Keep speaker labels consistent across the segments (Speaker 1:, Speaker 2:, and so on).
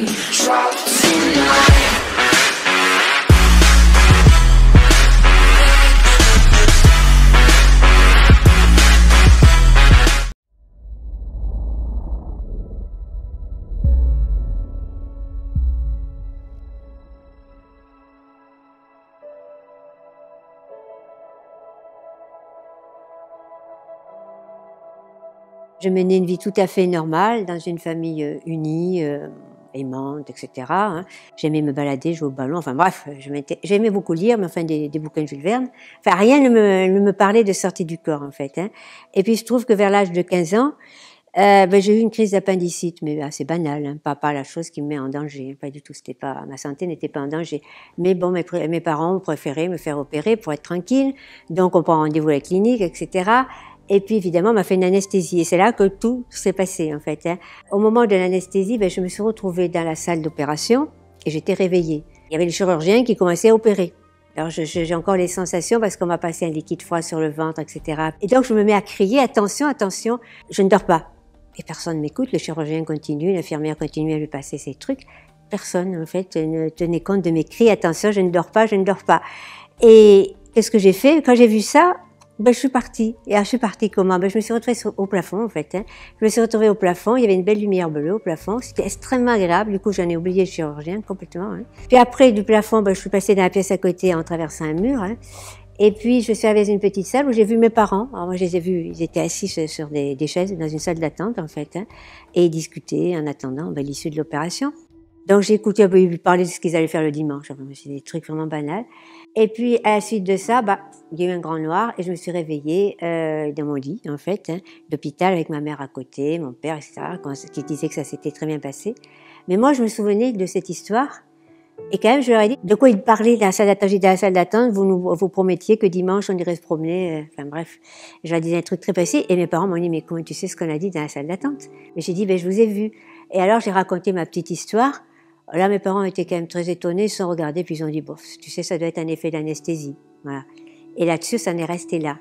Speaker 1: drop tonight.
Speaker 2: Je menais une vie tout à fait normale, dans une famille unie, aimante, etc. hein. J'aimais me balader, jouer au ballon, enfin bref, j'aimais beaucoup lire, mais enfin des bouquins de Jules Verne. Enfin rien ne me parlait de sortie du corps en fait. Hein. Et puis il se trouve que vers l'âge de 15 ans, j'ai eu une crise d'appendicite, mais assez banale, hein, pas la chose qui me met en danger, pas du tout. Ma santé n'était pas en danger. Mais bon, mes parents ont préféré me faire opérer pour être tranquille, donc on prend rendez-vous à la clinique, etc. Et puis évidemment, on m'a fait une anesthésie. Et c'est là que tout s'est passé en fait. Hein. Au moment de l'anesthésie, je me suis retrouvée dans la salle d'opération et j'étais réveillée. Il y avait le chirurgien qui commençait à opérer. Alors j'ai encore les sensations parce qu'on m'a passé un liquide froid sur le ventre, etc. Et donc je me mets à crier, attention, attention, je ne dors pas. Et personne ne m'écoute, le chirurgien continue, l'infirmière continue à lui passer ses trucs. Personne en fait ne tenait compte de mes cris, attention, je ne dors pas, je ne dors pas. Et qu'est-ce que j'ai fait? Quand j'ai vu ça, je suis partie. Et alors, je suis partie comment? Je me suis retrouvée au plafond, en fait. Hein. Je me suis retrouvée au plafond. Il y avait une belle lumière bleue au plafond. C'était extrêmement agréable. Du coup, j'en ai oublié le chirurgien complètement. Hein. Puis après, du plafond, je suis passée dans la pièce à côté en traversant un mur. Hein. Et puis, je suis arrivée dans une petite salle où j'ai vu mes parents. Alors, moi, je les ai vus. Ils étaient assis sur des chaises dans une salle d'attente, en fait. Hein. Et ils discutaient en attendant l'issue de l'opération. Donc, j'ai écouté un peu parler de ce qu'ils allaient faire le dimanche. Enfin, c'est des trucs vraiment banals. Et puis, à la suite de ça, il y a eu un grand noir et je me suis réveillée dans mon lit, en fait, hein, d'hôpital avec ma mère à côté, mon père, etc., qui disait que ça s'était très bien passé. Mais moi, je me souvenais de cette histoire et quand même, je leur ai dit de quoi ils parlaient dans la salle d'attente. J'étais dans la salle d'attente, vous promettiez que dimanche, on irait se promener. Enfin bref, je leur disais un truc très précis et mes parents m'ont dit, mais comment tu sais ce qu'on a dit dans la salle d'attente? Mais j'ai dit, je vous ai vu. Et alors, j'ai raconté ma petite histoire. Là, mes parents étaient quand même très étonnés, ils se sont regardés, puis ils ont dit, bon, tu sais, ça doit être un effet d'anesthésie. Voilà. Et là-dessus, ça en est resté là.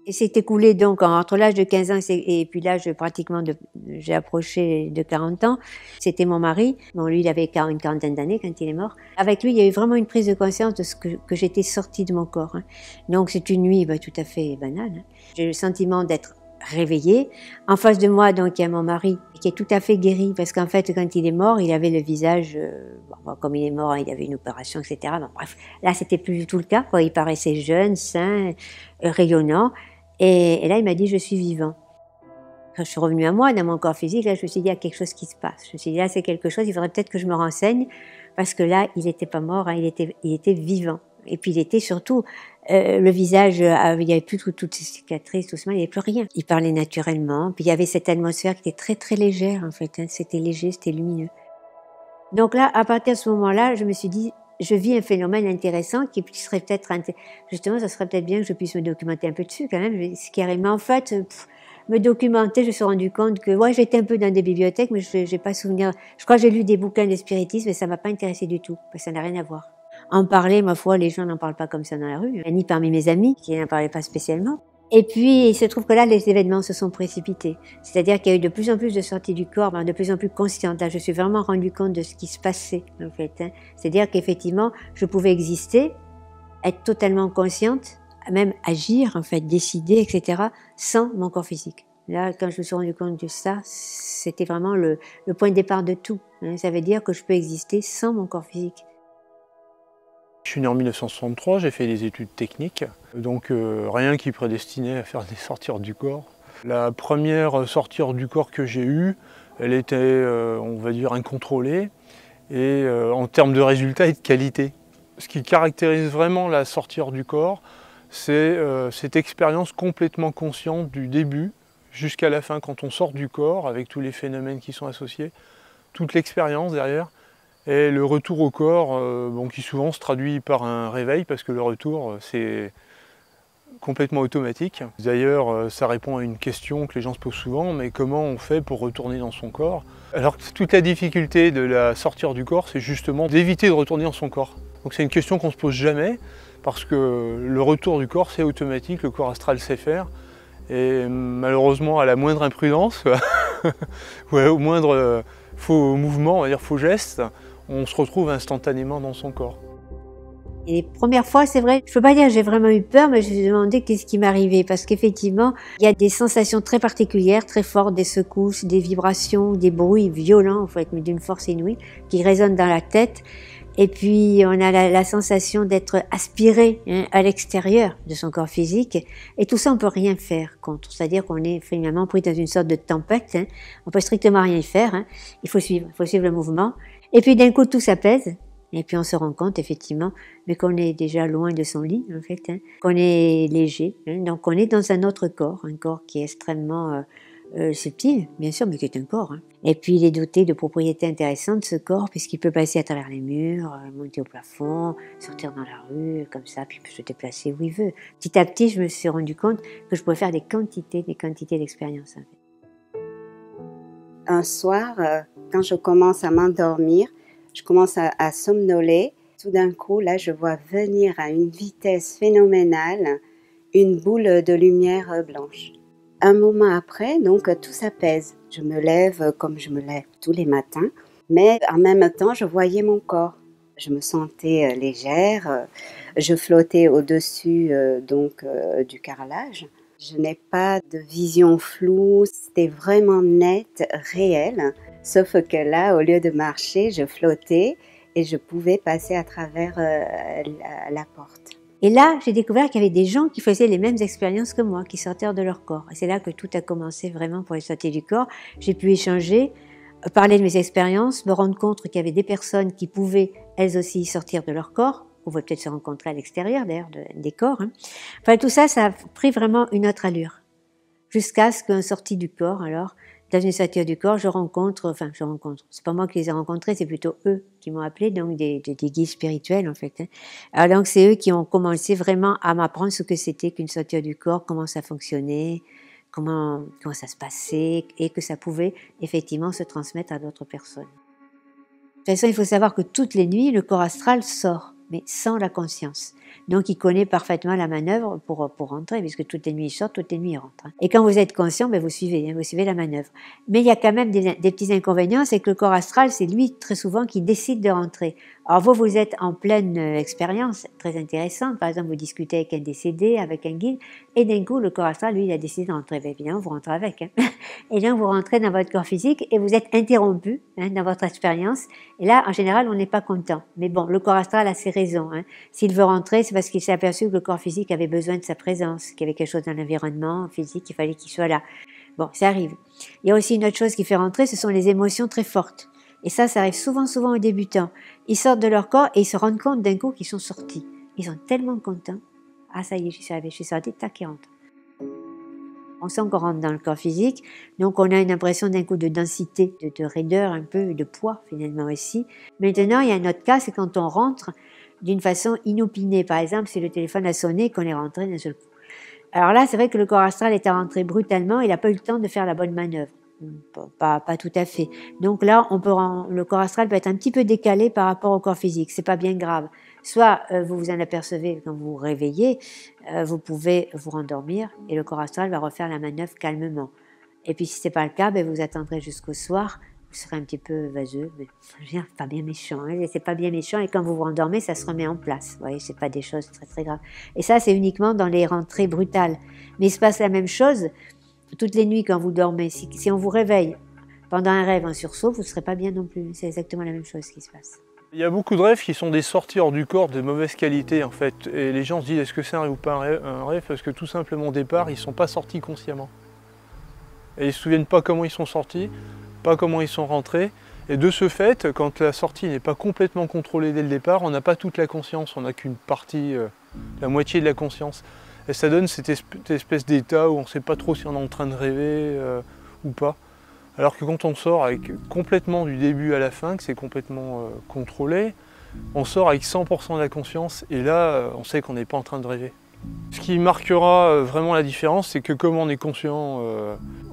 Speaker 2: Et c'est écoulé donc entre l'âge de 15 ans et puis l'âge pratiquement j'ai approché de 40 ans. C'était mon mari. Bon, lui, il avait une quarantaine d'années quand il est mort. Avec lui, il y a eu vraiment une prise de conscience de ce que j'étais sortie de mon corps. Hein. Donc, c'est une nuit tout à fait banale. Hein. J'ai eu le sentiment d'être réveillée. En face de moi, donc, il y a mon mari qui est tout à fait guéri parce qu'en fait, quand il est mort, il avait le visage, comme il est mort, il avait une opération, etc. Bon, bref, là, c'était plus du tout le cas. Quoi. Il paraissait jeune, sain, rayonnant. Et là, il m'a dit, je suis vivant. Quand je suis revenue à moi, dans mon corps physique, là, je me suis dit, il y a quelque chose qui se passe. Je me suis dit, là, c'est quelque chose, il faudrait peut-être que je me renseigne parce que là, il n'était pas mort, hein, il était vivant. Et puis, il était surtout, le visage, il n'y avait plus toutes ces cicatrices, tout ça, il n'y avait plus rien. Il parlait naturellement, puis il y avait cette atmosphère qui était très, très légère, en fait. Hein, c'était léger, c'était lumineux. Donc là, à partir de ce moment-là, je me suis dit, je vis un phénomène intéressant qui serait peut-être, justement, ça serait peut-être bien que je puisse me documenter un peu dessus quand même, ce qui arrive. Mais en fait, me documenter, je me suis rendu compte que, ouais, j'étais un peu dans des bibliothèques, mais j'ai pas souvenir. Je crois que j'ai lu des bouquins de spiritisme, mais ça m'a pas intéressé du tout, parce que ça n'a rien à voir. En parler, ma foi, les gens n'en parlent pas comme ça dans la rue, ni parmi mes amis, qui n'en parlaient pas spécialement. Et puis, il se trouve que là, les événements se sont précipités. C'est-à-dire qu'il y a eu de plus en plus de sorties du corps, de plus en plus consciente. Là, je suis vraiment rendu compte de ce qui se passait, en fait. Hein. C'est-à-dire qu'effectivement, je pouvais exister, être totalement consciente, même agir, en fait, décider, etc., sans mon corps physique. Là, quand je me suis rendu compte de ça, c'était vraiment le point de départ de tout. Hein. Ça veut dire que je peux exister sans mon corps physique.
Speaker 3: Je suis né en 1963, j'ai fait des études techniques, donc rien qui prédestinait à faire des sorties du corps. La première sortie du corps que j'ai eue, elle était, on va dire, incontrôlée, et en termes de résultats et de qualité. Ce qui caractérise vraiment la sortie du corps, c'est cette expérience complètement consciente du début jusqu'à la fin, quand on sort du corps, avec tous les phénomènes qui sont associés, toute l'expérience derrière. Et le retour au corps, qui souvent se traduit par un réveil, parce que le retour, c'est complètement automatique. D'ailleurs, ça répond à une question que les gens se posent souvent, mais comment on fait pour retourner dans son corps? Alors que toute la difficulté de la sortir du corps, c'est justement d'éviter de retourner dans son corps. Donc c'est une question qu'on ne se pose jamais, parce que le retour du corps, c'est automatique, le corps astral sait faire. Et malheureusement, à la moindre imprudence, ouais, au moindre faux mouvement, on va dire faux geste, on se retrouve instantanément dans son corps.
Speaker 2: Et les premières fois, c'est vrai, je peux pas dire que j'ai vraiment eu peur, mais je me suis demandé qu'est-ce qui m'arrivait. Parce qu'effectivement, il y a des sensations très particulières, très fortes, des secousses, des vibrations, des bruits violents, en fait, mais d'une force inouïe, qui résonnent dans la tête. Et puis, on a la sensation d'être aspiré à l'extérieur de son corps physique. Et tout ça, on peut rien faire contre. C'est-à-dire qu'on est finalement pris dans une sorte de tempête. On peut strictement rien faire. Il faut suivre le mouvement. Et puis, d'un coup, tout s'apaise. Et puis, on se rend compte, effectivement, mais qu'on est déjà loin de son lit, en fait. Qu'on est léger. Donc, on est dans un autre corps. Un corps qui est extrêmement subtil, bien sûr, mais qui est un corps. Et puis, il est doté de propriétés intéressantes, ce corps, puisqu'il peut passer à travers les murs, monter au plafond, sortir dans la rue, comme ça, puis il peut se déplacer où il veut. Petit à petit, je me suis rendu compte que je pouvais faire des quantités d'expériences. En fait.
Speaker 4: Un soir, quand je commence à m'endormir, je commence à somnoler. Tout d'un coup, là, je vois venir à une vitesse phénoménale une boule de lumière blanche. Un moment après, donc, tout s'apaise. Je me lève comme je me lève tous les matins, mais en même temps, je voyais mon corps. Je me sentais légère, je flottais au-dessus du carrelage. Je n'ai pas de vision floue, c'était vraiment net, réel. Sauf que là, au lieu de marcher, je flottais et je pouvais passer à travers la porte.
Speaker 2: Et là, j'ai découvert qu'il y avait des gens qui faisaient les mêmes expériences que moi, qui sortaient de leur corps. Et c'est là que tout a commencé vraiment pour les sortir du corps. J'ai pu échanger, parler de mes expériences, me rendre compte qu'il y avait des personnes qui pouvaient, elles aussi, sortir de leur corps. On va peut-être se rencontrer à l'extérieur, d'ailleurs, des corps. Enfin, tout ça, ça a pris vraiment une autre allure. Jusqu'à ce qu'en sortie du corps, alors, dans une sortie du corps, je rencontre, c'est pas moi qui les ai rencontrés, c'est plutôt eux qui m'ont appelé, donc des guides spirituels, en fait. Alors, donc, c'est eux qui ont commencé vraiment à m'apprendre ce que c'était qu'une sortie du corps, comment ça fonctionnait, comment ça se passait, et que ça pouvait effectivement se transmettre à d'autres personnes. De toute façon, il faut savoir que toutes les nuits, le corps astral sort, mais sans la conscience. Donc, il connaît parfaitement la manœuvre pour rentrer, puisque toutes les nuits il sort, toutes les nuits il rentre. Et quand vous êtes conscient, vous suivez la manœuvre. Mais il y a quand même des petits inconvénients, c'est que le corps astral, c'est lui très souvent qui décide de rentrer. Alors vous êtes en pleine expérience très intéressante. Par exemple, vous discutez avec un décédé, avec un guide, et d'un coup, le corps astral, lui, il a décidé de rentrer. Bien évidemment, vous rentrez avec. Et là, vous rentrez dans votre corps physique et vous êtes interrompu dans votre expérience. Et là, en général, on n'est pas content. Mais bon, le corps astral a ses raisons. S'il veut rentrer, c'est parce qu'il s'est aperçu que le corps physique avait besoin de sa présence, qu'il y avait quelque chose dans l'environnement physique, il fallait qu'il soit là. Bon, ça arrive. Il y a aussi une autre chose qui fait rentrer, ce sont les émotions très fortes. Et ça arrive souvent aux débutants. Ils sortent de leur corps et ils se rendent compte d'un coup qu'ils sont sortis. Ils sont tellement contents. Ah, ça y est, je suis sortie, tac, ils rentrent. On sent qu'on rentre dans le corps physique, donc on a une impression d'un coup de densité, de raideur un peu, de poids finalement aussi. Maintenant, il y a un autre cas, c'est quand on rentre d'une façon inopinée. Par exemple, si le téléphone a sonné, qu'on est rentré d'un seul coup. Alors là, c'est vrai que le corps astral est rentré brutalement, il n'a pas eu le temps de faire la bonne manœuvre. Pas tout à fait. Donc là, le corps astral peut être un petit peu décalé par rapport au corps physique. C'est pas bien grave. Soit vous vous en apercevez quand vous vous réveillez, vous pouvez vous rendormir et le corps astral va refaire la manœuvre calmement. Et puis si c'est pas le cas, vous attendrez jusqu'au soir. Vous serez un petit peu vaseux, mais pas bien méchant. C'est pas bien méchant et quand vous vous rendormez, ça se remet en place. Vous voyez, c'est pas des choses très très graves. Et ça, c'est uniquement dans les rentrées brutales. Mais il se passe la même chose toutes les nuits quand vous dormez. Si on vous réveille pendant un rêve en sursaut, vous ne serez pas bien non plus. C'est exactement la même chose qui se passe.
Speaker 3: Il y a beaucoup de rêves qui sont des sorties hors du corps de mauvaise qualité en fait. Et les gens se disent est-ce que c'est un rêve ou pas un rêve parce que tout simplement au départ, ils ne sont pas sortis consciemment. Et ils ne se souviennent pas comment ils sont sortis, pas comment ils sont rentrés. Et de ce fait, quand la sortie n'est pas complètement contrôlée dès le départ, on n'a pas toute la conscience, on n'a qu'une partie, la moitié de la conscience. Et ça donne cette espèce d'état où on ne sait pas trop si on est en train de rêver ou pas. Alors que quand on sort avec complètement du début à la fin, que c'est complètement contrôlé, on sort avec 100% de la conscience et là, on sait qu'on n'est pas en train de rêver. Ce qui marquera vraiment la différence, c'est que comme on est conscient,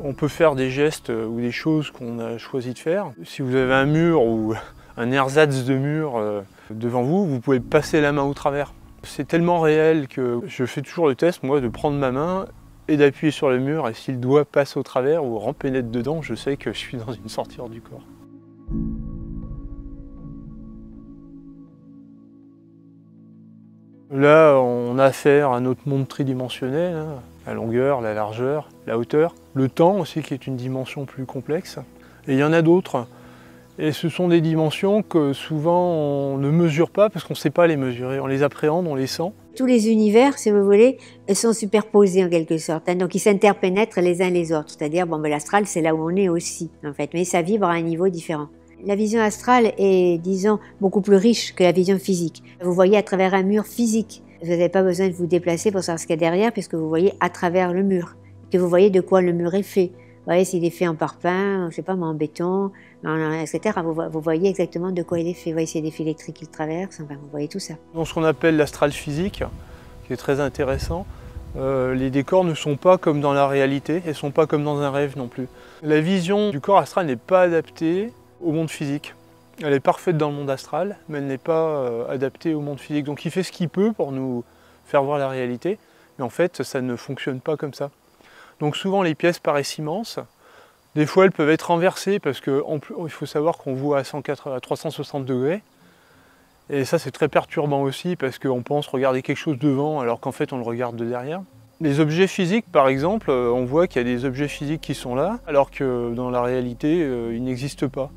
Speaker 3: on peut faire des gestes ou des choses qu'on a choisi de faire. Si vous avez un mur ou un ersatz de mur devant vous, vous pouvez passer la main au travers. C'est tellement réel que je fais toujours le test, moi, de prendre ma main et d'appuyer sur le mur, et si le doigt passe au travers ou rentre pénètre dedans, je sais que je suis dans une sortie hors du corps. Là, on a affaire à notre monde tridimensionnel, hein, la longueur, la largeur, la hauteur, le temps aussi qui est une dimension plus complexe. Et il y en a d'autres. Et ce sont des dimensions que souvent on ne mesure pas parce qu'on ne sait pas les mesurer. On les appréhende, on les sent.
Speaker 2: Tous les univers, si vous voulez, sont superposés en quelque sorte. Hein, donc ils s'interpénètrent les uns les autres. C'est-à-dire, bon, ben, l'astral, c'est là où on est aussi, en fait. Mais ça vibre à un niveau différent. La vision astrale est, disons, beaucoup plus riche que la vision physique. Vous voyez à travers un mur physique. Vous n'avez pas besoin de vous déplacer pour savoir ce qu'il y a derrière, puisque vous voyez à travers le mur. Que vous voyez de quoi le mur est fait. Vous voyez s'il est fait en parpaing, je sais pas, en béton, etc. Vous voyez exactement de quoi il est fait. Vous voyez s'il y a des fils électriques qui le traversent, enfin, vous voyez tout ça.
Speaker 3: Dans ce qu'on appelle l'astral physique, qui est très intéressant, les décors ne sont pas comme dans la réalité et ne sont pas comme dans un rêve non plus. La vision du corps astral n'est pas adaptée au monde physique. Elle est parfaite dans le monde astral, mais elle n'est pas adaptée au monde physique. Donc il fait ce qu'il peut pour nous faire voir la réalité, mais en fait ça ne fonctionne pas comme ça. Donc souvent les pièces paraissent immenses, des fois elles peuvent être renversées parce qu'il faut savoir qu'on voit à 360 degrés. Et ça c'est très perturbant aussi parce qu'on pense regarder quelque chose devant alors qu'en fait on le regarde de derrière. Les objets physiques par exemple, on voit qu'il y a des objets physiques qui sont là alors que dans la réalité ils n'existent pas.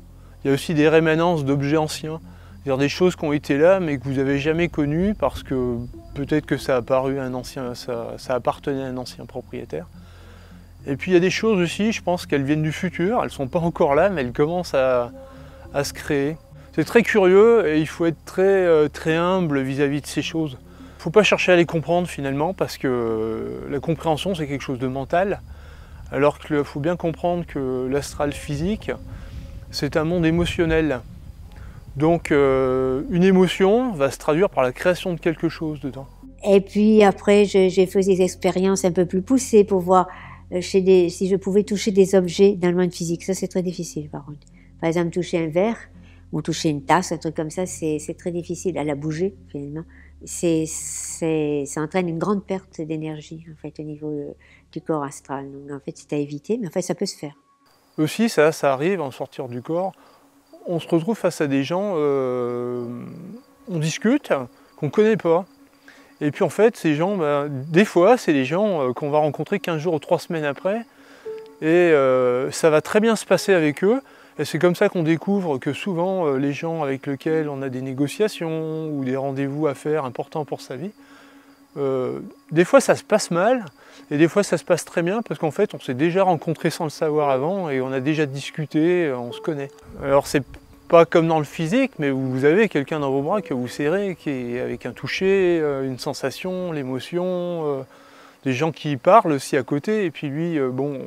Speaker 3: Il y a aussi des rémanences d'objets anciens, c'est-à-dire des choses qui ont été là mais que vous n'avez jamais connues parce que peut-être que ça appartenait à un ancien propriétaire. Et puis il y a des choses aussi, je pense qu'elles viennent du futur, elles ne sont pas encore là mais elles commencent à se créer. C'est très curieux et il faut être très humble vis-à-vis de ces choses. Il ne faut pas chercher à les comprendre finalement parce que la compréhension c'est quelque chose de mental, alors qu'il faut bien comprendre que l'astral physique, c'est un monde émotionnel. Donc une émotion va se traduire par la création de quelque chose dedans.
Speaker 2: Et puis après, j'ai fait des expériences un peu plus poussées pour voir si je pouvais toucher des objets dans le monde physique. Ça, c'est très difficile par contre. Par exemple, toucher un verre ou toucher une tasse, un truc comme ça, c'est très difficile à la bouger finalement. Ça entraîne une grande perte d'énergie en fait au niveau du corps astral. Donc en fait, c'est à éviter, mais en fait, ça peut se faire.
Speaker 3: Aussi, ça arrive en sortir du corps. On se retrouve face à des gens, on discute, qu'on ne connaît pas. Et puis en fait, ces gens, des fois, c'est des gens qu'on va rencontrer 15 jours ou 3 semaines après. Et ça va très bien se passer avec eux. Et c'est comme ça qu'on découvre que souvent, les gens avec lesquels on a des négociations ou des rendez-vous à faire importants pour sa vie, des fois ça se passe mal et des fois ça se passe très bien parce qu'en fait on s'est déjà rencontrés sans le savoir avant et on a déjà discuté, on se connaît. Alors c'est pas comme dans le physique, mais vous avez quelqu'un dans vos bras que vous serrez, qui est avec un toucher, une sensation, l'émotion, des gens qui parlent aussi à côté et puis lui, bon,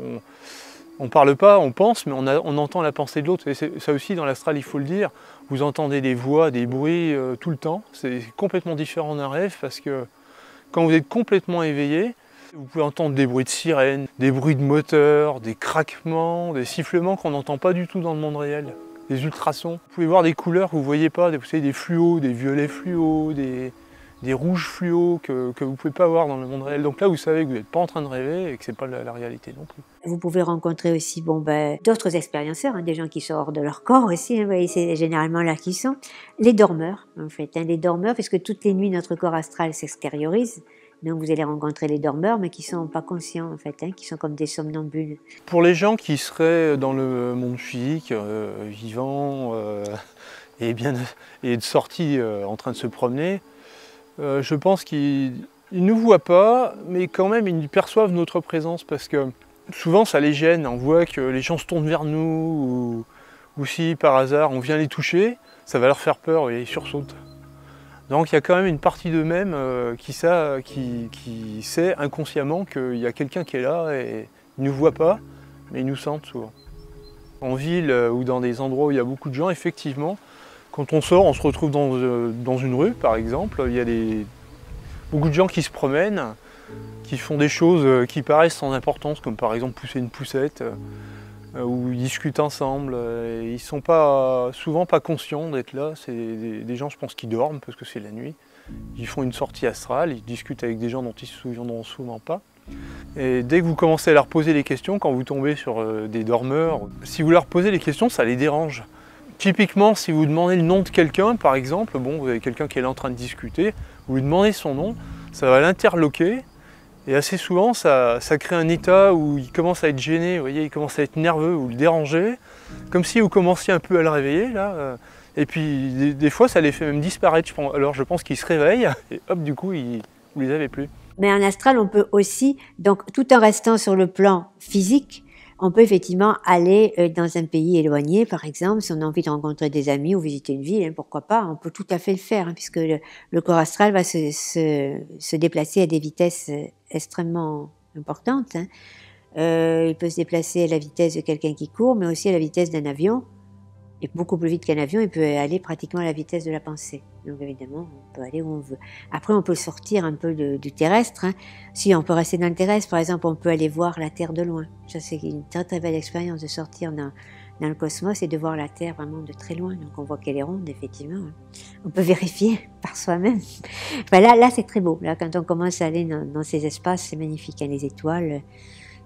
Speaker 3: on ne parle pas, on pense, mais on entend la pensée de l'autre. Et ça aussi dans l'astral il faut le dire, vous entendez des voix, des bruits tout le temps, c'est complètement différent d'un rêve parce que quand vous êtes complètement éveillé, vous pouvez entendre des bruits de sirène, des bruits de moteur, des craquements, des sifflements qu'on n'entend pas du tout dans le monde réel, des ultrasons. Vous pouvez voir des couleurs que vous ne voyez pas, vous savez, des fluos, des violets fluos, des rouges fluos que vous ne pouvez pas voir dans le monde réel. Donc là, vous savez que vous n'êtes pas en train de rêver et que ce n'est pas la réalité non plus.
Speaker 2: Vous pouvez rencontrer aussi d'autres expérienceurs, des gens qui sortent de leur corps aussi, c'est généralement là qu'ils sont. Les dormeurs, en fait, les dormeurs, puisque toutes les nuits, notre corps astral s'extériorise. Donc vous allez rencontrer les dormeurs, mais qui ne sont pas conscients, en fait, qui sont comme des somnambules.
Speaker 3: Pour les gens qui seraient dans le monde physique, vivant, et de sortie en train de se promener, je pense qu'ils ne nous voient pas, mais quand même ils perçoivent notre présence parce que souvent ça les gêne. On voit que les gens se tournent vers nous ou si par hasard on vient les toucher, ça va leur faire peur et ils sursautent. Donc il y a quand même une partie d'eux-mêmes qui sait inconsciemment qu'il y a quelqu'un qui est là et ils ne nous voient pas, mais ils nous sentent souvent. En ville ou dans des endroits où il y a beaucoup de gens, effectivement, quand on sort, on se retrouve dans une rue, par exemple, il y a beaucoup de gens qui se promènent, qui font des choses qui paraissent sans importance, comme par exemple pousser une poussette, où ils discutent ensemble. Ils ne sont souvent pas conscients d'être là. C'est des gens, je pense, qui dorment parce que c'est la nuit. Ils font une sortie astrale, ils discutent avec des gens dont ils ne se souviendront souvent pas. Et dès que vous commencez à leur poser des questions, quand vous tombez sur des dormeurs, si vous leur posez des questions, ça les dérange. Typiquement, si vous demandez le nom de quelqu'un, par exemple, bon, vous avez quelqu'un qui est là en train de discuter, vous lui demandez son nom, ça va l'interloquer, et assez souvent, ça crée un état où il commence à être gêné, vous voyez, il commence à être nerveux ou le déranger, comme si vous commenciez un peu à le réveiller, là. Et puis, des fois, ça les fait même disparaître. Alors, je pense qu'ils se réveillent, et hop, du coup, vous ne les avez plus.
Speaker 2: Mais en astral, on peut aussi, donc tout en restant sur le plan physique, on peut effectivement aller dans un pays éloigné, par exemple, si on a envie de rencontrer des amis ou visiter une ville, hein, pourquoi pas, on peut tout à fait le faire, hein, puisque le corps astral va se déplacer à des vitesses extrêmement importantes. Hein. Il peut se déplacer à la vitesse de quelqu'un qui court, mais aussi à la vitesse d'un avion. Et beaucoup plus vite qu'un avion, il peut aller pratiquement à la vitesse de la pensée. Donc évidemment, on peut aller où on veut. Après, on peut sortir un peu du terrestre. Hein. Si on peut rester dans le terrestre, par exemple, on peut aller voir la Terre de loin. Ça, c'est une très très belle expérience de sortir dans le cosmos et de voir la Terre vraiment de très loin. Donc on voit qu'elle est ronde, effectivement. On peut vérifier par soi-même. Enfin, là c'est très beau. Là, quand on commence à aller dans ces espaces, c'est magnifique. Hein, les étoiles,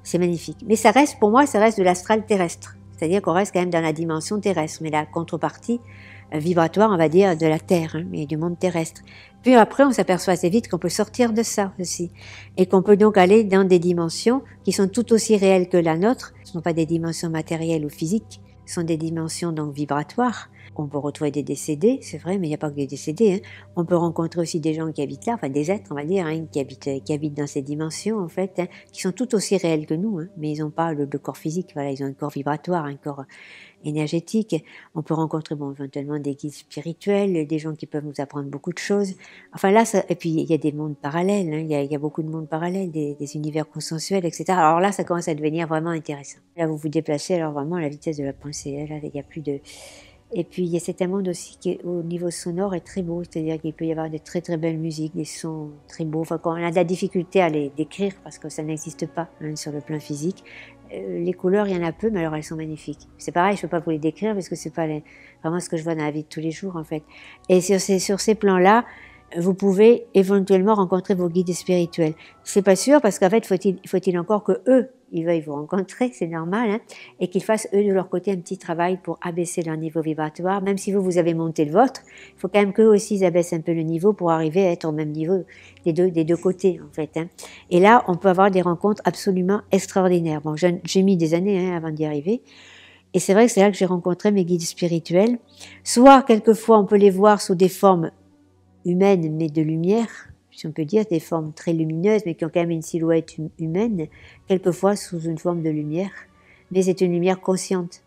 Speaker 2: c'est magnifique. Mais ça reste, pour moi, ça reste de l'astral terrestre. C'est-à-dire qu'on reste quand même dans la dimension terrestre, mais la contrepartie vibratoire, on va dire, de la Terre, hein, mais du monde terrestre. Puis après, on s'aperçoit assez vite qu'on peut sortir de ça aussi, et qu'on peut donc aller dans des dimensions qui sont tout aussi réelles que la nôtre. Ce ne sont pas des dimensions matérielles ou physiques, ce sont des dimensions donc vibratoires. On peut retrouver des décédés, c'est vrai, mais il n'y a pas que des décédés. Hein. On peut rencontrer aussi des gens qui habitent là, enfin des êtres, on va dire, hein, qui habitent dans ces dimensions, en fait, hein, qui sont tout aussi réels que nous, hein, mais ils n'ont pas le corps physique, voilà, ils ont un corps vibratoire, un corps énergétique. On peut rencontrer éventuellement des guides spirituels, des gens qui peuvent nous apprendre beaucoup de choses. Enfin là, et puis il y a des mondes parallèles, hein, il y a beaucoup de mondes parallèles, des univers consensuels, etc. Alors là, ça commence à devenir vraiment intéressant. Là, vous vous déplacez alors vraiment à la vitesse de la pensée. Là, il n'y a plus de... Et puis, il y a cet monde aussi qui, au niveau sonore, est très beau. C'est-à-dire qu'il peut y avoir de très, très belles musiques, des sons très beaux. Enfin, quand on a de la difficulté à les décrire, parce que ça n'existe pas hein, sur le plan physique, les couleurs, il y en a peu, mais alors elles sont magnifiques. C'est pareil, je ne peux pas vous les décrire, parce que c'est pas vraiment ce que je vois dans la vie de tous les jours, en fait. Et sur ces plans-là, vous pouvez éventuellement rencontrer vos guides spirituels. C'est pas sûr, parce qu'en fait, faut-il encore que eux, ils veuillent vous rencontrer, c'est normal, hein, et qu'ils fassent eux de leur côté un petit travail pour abaisser leur niveau vibratoire. Même si vous avez monté le vôtre, il faut quand même qu'eux aussi ils abaissent un peu le niveau pour arriver à être au même niveau des deux côtés, en fait. Hein. Et là, on peut avoir des rencontres absolument extraordinaires. Bon, j'ai mis des années hein, avant d'y arriver. Et c'est vrai que c'est là que j'ai rencontré mes guides spirituels. Soit, quelquefois, on peut les voir sous des formes humaines, mais de lumière, si on peut dire, des formes très lumineuses, mais qui ont quand même une silhouette humaine, quelquefois sous une forme de lumière. Mais c'est une lumière consciente.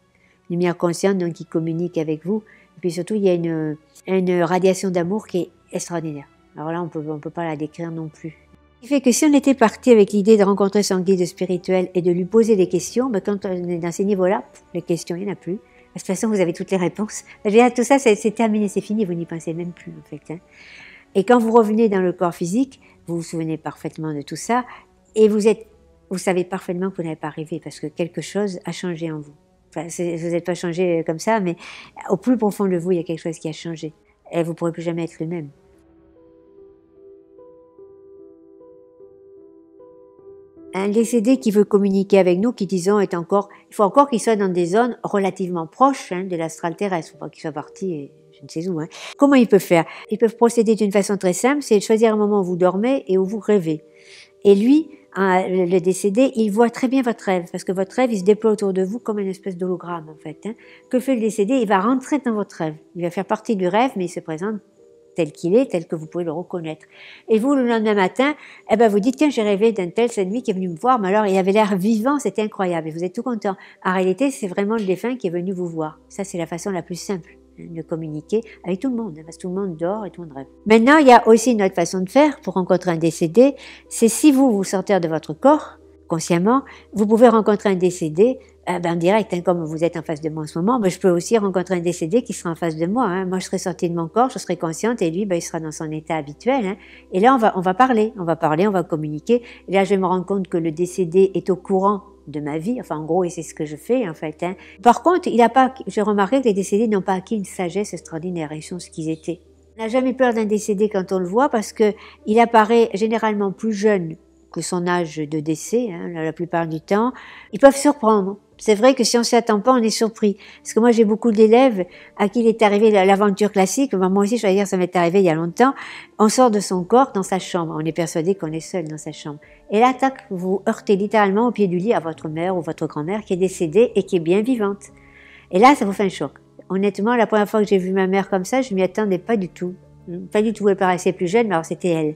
Speaker 2: Une lumière consciente, donc, qui communique avec vous. Et puis surtout, il y a une radiation d'amour qui est extraordinaire. Alors là, on peut pas la décrire non plus. Ce qui fait que si on était parti avec l'idée de rencontrer son guide spirituel et de lui poser des questions, ben quand on est dans ces niveaux-là, les questions, il n'y en a plus. De toute façon, vous avez toutes les réponses. Tout ça, c'est terminé, c'est fini, vous n'y pensez même plus, en fait. Hein. Et quand vous revenez dans le corps physique, vous vous souvenez parfaitement de tout ça, et vous savez parfaitement que vous n'avez pas rêvé, parce que quelque chose a changé en vous. Enfin, vous n'êtes pas changé comme ça, mais au plus profond de vous, il y a quelque chose qui a changé. Et vous ne pourrez plus jamais être le même. Un décédé qui veut communiquer avec nous, qui disons il faut encore qu'il soit dans des zones relativement proches hein, de l'astral terrestre, il ne faut pas qu'il soit parti je ne sais où. Hein. Comment il peut faire? Ils peuvent procéder d'une façon très simple, c'est de choisir un moment où vous dormez et où vous rêvez. Et lui, le décédé, il voit très bien votre rêve, parce que votre rêve, il se déploie autour de vous comme une espèce d'hologramme en fait. Hein. Que fait le décédé? Il va rentrer dans votre rêve, il va faire partie du rêve, mais il se présente tel qu'il est, tel que vous pouvez le reconnaître. Et vous, le lendemain matin, vous dites, tiens, j'ai rêvé d'un tel cette nuit qui est venu me voir, mais alors il avait l'air vivant, c'était incroyable, et vous êtes tout content. En réalité, c'est vraiment le défunt qui est venu vous voir. Ça, c'est la façon la plus simple de communiquer avec tout le monde, parce que tout le monde dort et tout le monde rêve. Maintenant, il y a aussi une autre façon de faire pour rencontrer un décédé, c'est si vous sortez de votre corps, consciemment, vous pouvez rencontrer un décédé en direct, hein, comme vous êtes en face de moi en ce moment, je peux aussi rencontrer un décédé qui sera en face de moi. Hein. Moi, je serai sortie de mon corps, je serai consciente, et lui, il sera dans son état habituel. Hein. Et là, on va parler, on va communiquer. Et là, je vais me rendre compte que le décédé est au courant de ma vie, enfin en gros, et c'est ce que je fais en fait. Hein. Par contre, j'ai remarqué que les décédés n'ont pas acquis une sagesse extraordinaire, ils sont ce qu'ils étaient. On n'a jamais peur d'un décédé quand on le voit, parce que il apparaît généralement plus jeune que son âge de décès, hein, la plupart du temps, ils peuvent surprendre. C'est vrai que si on ne s'y attend pas, on est surpris. Parce que moi, j'ai beaucoup d'élèves à qui il est arrivé l'aventure classique. Moi aussi, je vais dire, ça m'est arrivé il y a longtemps. On sort de son corps dans sa chambre. On est persuadé qu'on est seul dans sa chambre. Et là, tac, vous heurtez littéralement au pied du lit à votre mère ou votre grand-mère qui est décédée et qui est bien vivante. Et là, ça vous fait un choc. Honnêtement, la première fois que j'ai vu ma mère comme ça, je m'y attendais pas du tout. Pas du tout, elle paraissait plus jeune, mais alors c'était elle.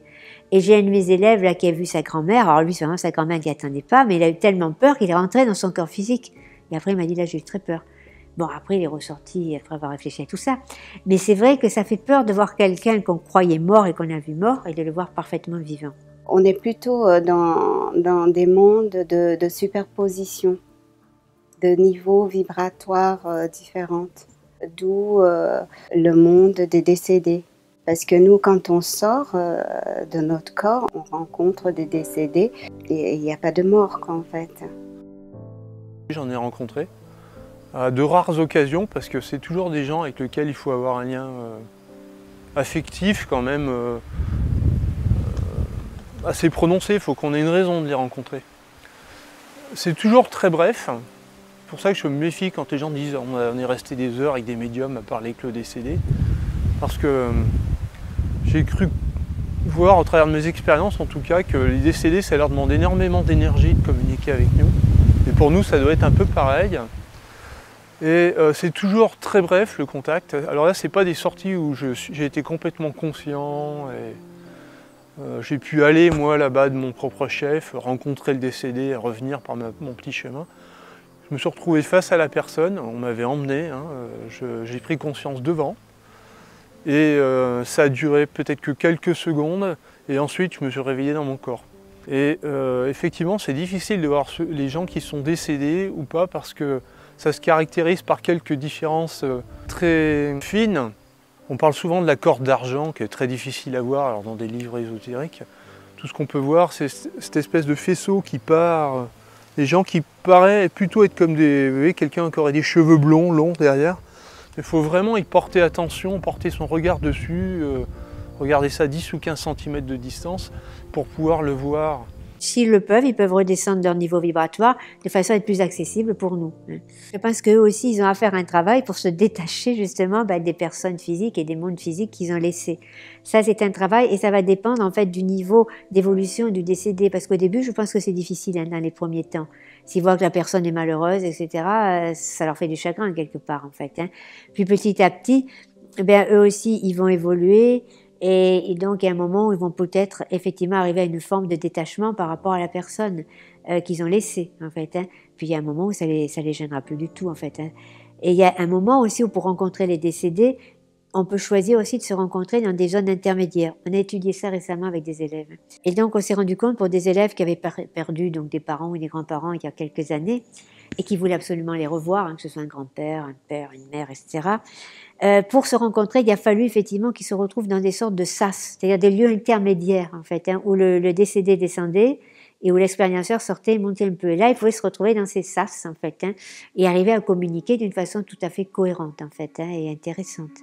Speaker 2: Et j'ai un de mes élèves là qui a vu sa grand-mère, alors lui c'est vraiment sa grand-mère qui attendait pas, mais il a eu tellement peur qu'il est rentré dans son corps physique. Et après il m'a dit là j'ai eu très peur. Bon après il est ressorti après avoir réfléchi à tout ça. Mais c'est vrai que ça fait peur de voir quelqu'un qu'on croyait mort et qu'on a vu mort et de le voir parfaitement vivant.
Speaker 4: On est plutôt dans des mondes de superposition, de niveaux vibratoires différents, d'où le monde des décédés. Parce que nous, quand on sort de notre corps, on rencontre des décédés et il n'y a pas de mort, quoi, en fait.
Speaker 3: J'en ai rencontré à de rares occasions parce que c'est toujours des gens avec lesquels il faut avoir un lien affectif quand même assez prononcé. Il faut qu'on ait une raison de les rencontrer. C'est toujours très bref. C'est pour ça que je me méfie quand les gens disent on est resté des heures avec des médiums à parler avec le décédé. Parce que j'ai cru voir au travers de mes expériences en tout cas que les décédés ça leur demande énormément d'énergie de communiquer avec nous. Et pour nous ça doit être un peu pareil. Et c'est toujours très bref le contact. Alors là c'est pas des sorties où j'ai été complètement conscient et j'ai pu aller moi là-bas de mon propre chef, rencontrer le décédé et revenir par mon petit chemin. Je me suis retrouvé face à la personne, on m'avait emmené, hein, j'ai pris conscience devant. Et ça a duré peut-être que quelques secondes et ensuite je me suis réveillé dans mon corps. Et effectivement c'est difficile de voir les gens qui sont décédés ou pas parce que ça se caractérise par quelques différences très fines. On parle souvent de la corde d'argent qui est très difficile à voir alors dans des livres ésotériques. Tout ce qu'on peut voir c'est cette espèce de faisceau qui part, des gens qui paraissent plutôt être comme quelqu'un qui aurait des cheveux blonds, longs derrière. Il faut vraiment y porter attention, porter son regard dessus, regarder ça à 10 ou 15 cm de distance pour pouvoir le voir.
Speaker 2: S'ils le peuvent, ils peuvent redescendre leur niveau vibratoire de façon à être plus accessible pour nous. Je pense qu'eux aussi, ils ont à faire un travail pour se détacher justement des personnes physiques et des mondes physiques qu'ils ont laissés. Ça, c'est un travail et ça va dépendre en fait du niveau d'évolution du décédé. Parce qu'au début, je pense que c'est difficile dans les premiers temps. S'ils voient que la personne est malheureuse, etc., ça leur fait du chagrin quelque part en fait. Puis petit à petit, eux aussi, ils vont évoluer. Et donc, il y a un moment où ils vont peut-être effectivement arriver à une forme de détachement par rapport à la personne qu'ils ont laissée, en fait. Puis, il y a un moment où ça les gênera plus du tout, en fait. Et il y a un moment aussi où, pour rencontrer les décédés, on peut choisir aussi de se rencontrer dans des zones intermédiaires. On a étudié ça récemment avec des élèves. Et donc, on s'est rendu compte pour des élèves qui avaient perdu donc, des parents ou des grands-parents il y a quelques années et qui voulaient absolument les revoir, que ce soit un grand-père, un père, une mère, etc., pour se rencontrer, il a fallu effectivement qu'ils se retrouvent dans des sortes de sas, c'est-à-dire des lieux intermédiaires en fait, où le décédé descendait et où l'expérienceur sortait et montait un peu. Et là, il pouvait se retrouver dans ces sas en fait, et arriver à communiquer d'une façon tout à fait cohérente en fait, et intéressante.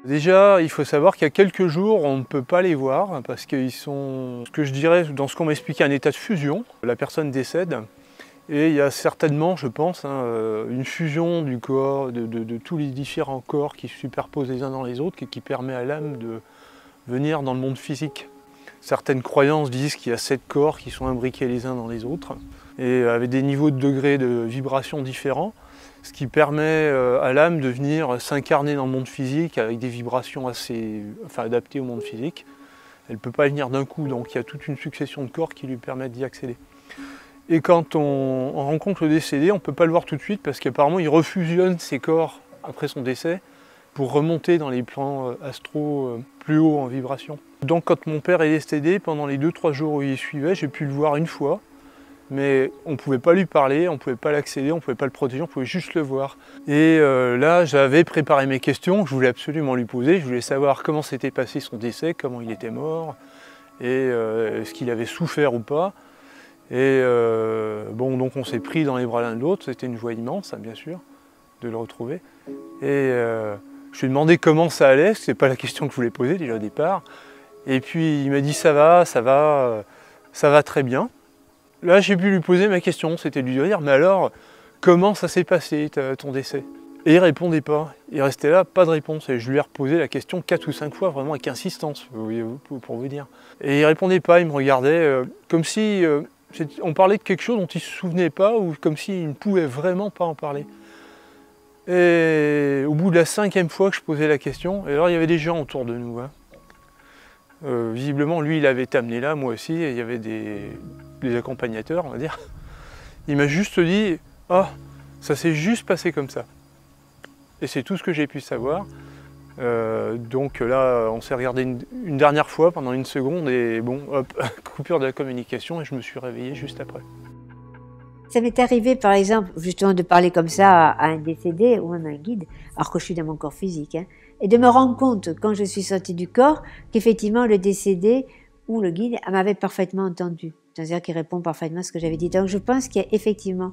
Speaker 3: Déjà, il faut savoir qu'il y a quelques jours, on ne peut pas les voir parce qu'ils sont, ce que je dirais, dans ce qu'on m'a expliqué, un état de fusion. La personne décède. Et il y a certainement, je pense, une fusion du corps, de tous les différents corps qui se superposent les uns dans les autres et qui permet à l'âme de venir dans le monde physique. Certaines croyances disent qu'il y a 7 corps qui sont imbriqués les uns dans les autres et avec des niveaux de degrés de vibration différents, ce qui permet à l'âme de venir s'incarner dans le monde physique avec des vibrations assez adaptées au monde physique. Elle ne peut pas venir d'un coup, donc il y a toute une succession de corps qui lui permettent d'y accéder. Et quand on rencontre le décédé, on ne peut pas le voir tout de suite parce qu'apparemment il refusionne ses corps après son décès pour remonter dans les plans astro plus hauts en vibration. Donc quand mon père est décédé, pendant les 2-3 jours où il suivait, j'ai pu le voir une fois, mais on ne pouvait pas lui parler, on ne pouvait pas l'accéder, on ne pouvait pas le protéger, on pouvait juste le voir. Et là, j'avais préparé mes questions que je voulais absolument lui poser. Je voulais savoir comment s'était passé son décès, comment il était mort, et est-ce qu'il avait souffert ou pas. Et donc on s'est pris dans les bras l'un de l'autre, c'était une joie immense, bien sûr, de le retrouver. Et je lui ai demandé comment ça allait, ce n'est pas la question que je voulais poser déjà au départ. Et puis il m'a dit ça va, ça va très bien. Là, j'ai pu lui poser ma question, c'était de lui dire, mais alors, comment ça s'est passé ton décès? Et il répondait pas, il restait là, pas de réponse. Et je lui ai reposé la question 4 ou 5 fois, vraiment avec insistance, pour vous dire. Et il répondait pas, il me regardait comme si on parlait de quelque chose dont il se souvenait pas, ou comme s'il ne pouvait vraiment pas en parler. Et au bout de la 5e fois que je posais la question, et alors il y avait des gens autour de nous. Hein. Visiblement, lui, il avait été amené là, moi aussi, et il y avait des accompagnateurs, on va dire. Il m'a juste dit « Ah, ça s'est juste passé comme ça ». Et c'est tout ce que j'ai pu savoir. Donc là, on s'est regardé une dernière fois pendant 1 seconde, et bon, hop, coupure de la communication, et je me suis réveillé juste après.
Speaker 2: Ça m'est arrivé, par exemple, justement de parler comme ça à un décédé ou même à un guide, alors que je suis dans mon corps physique, hein, et de me rendre compte, quand je suis sortie du corps, qu'effectivement le décédé ou le guide m'avait parfaitement entendu. C'est-à-dire qu'il répond parfaitement à ce que j'avais dit. Donc je pense qu'il y a effectivement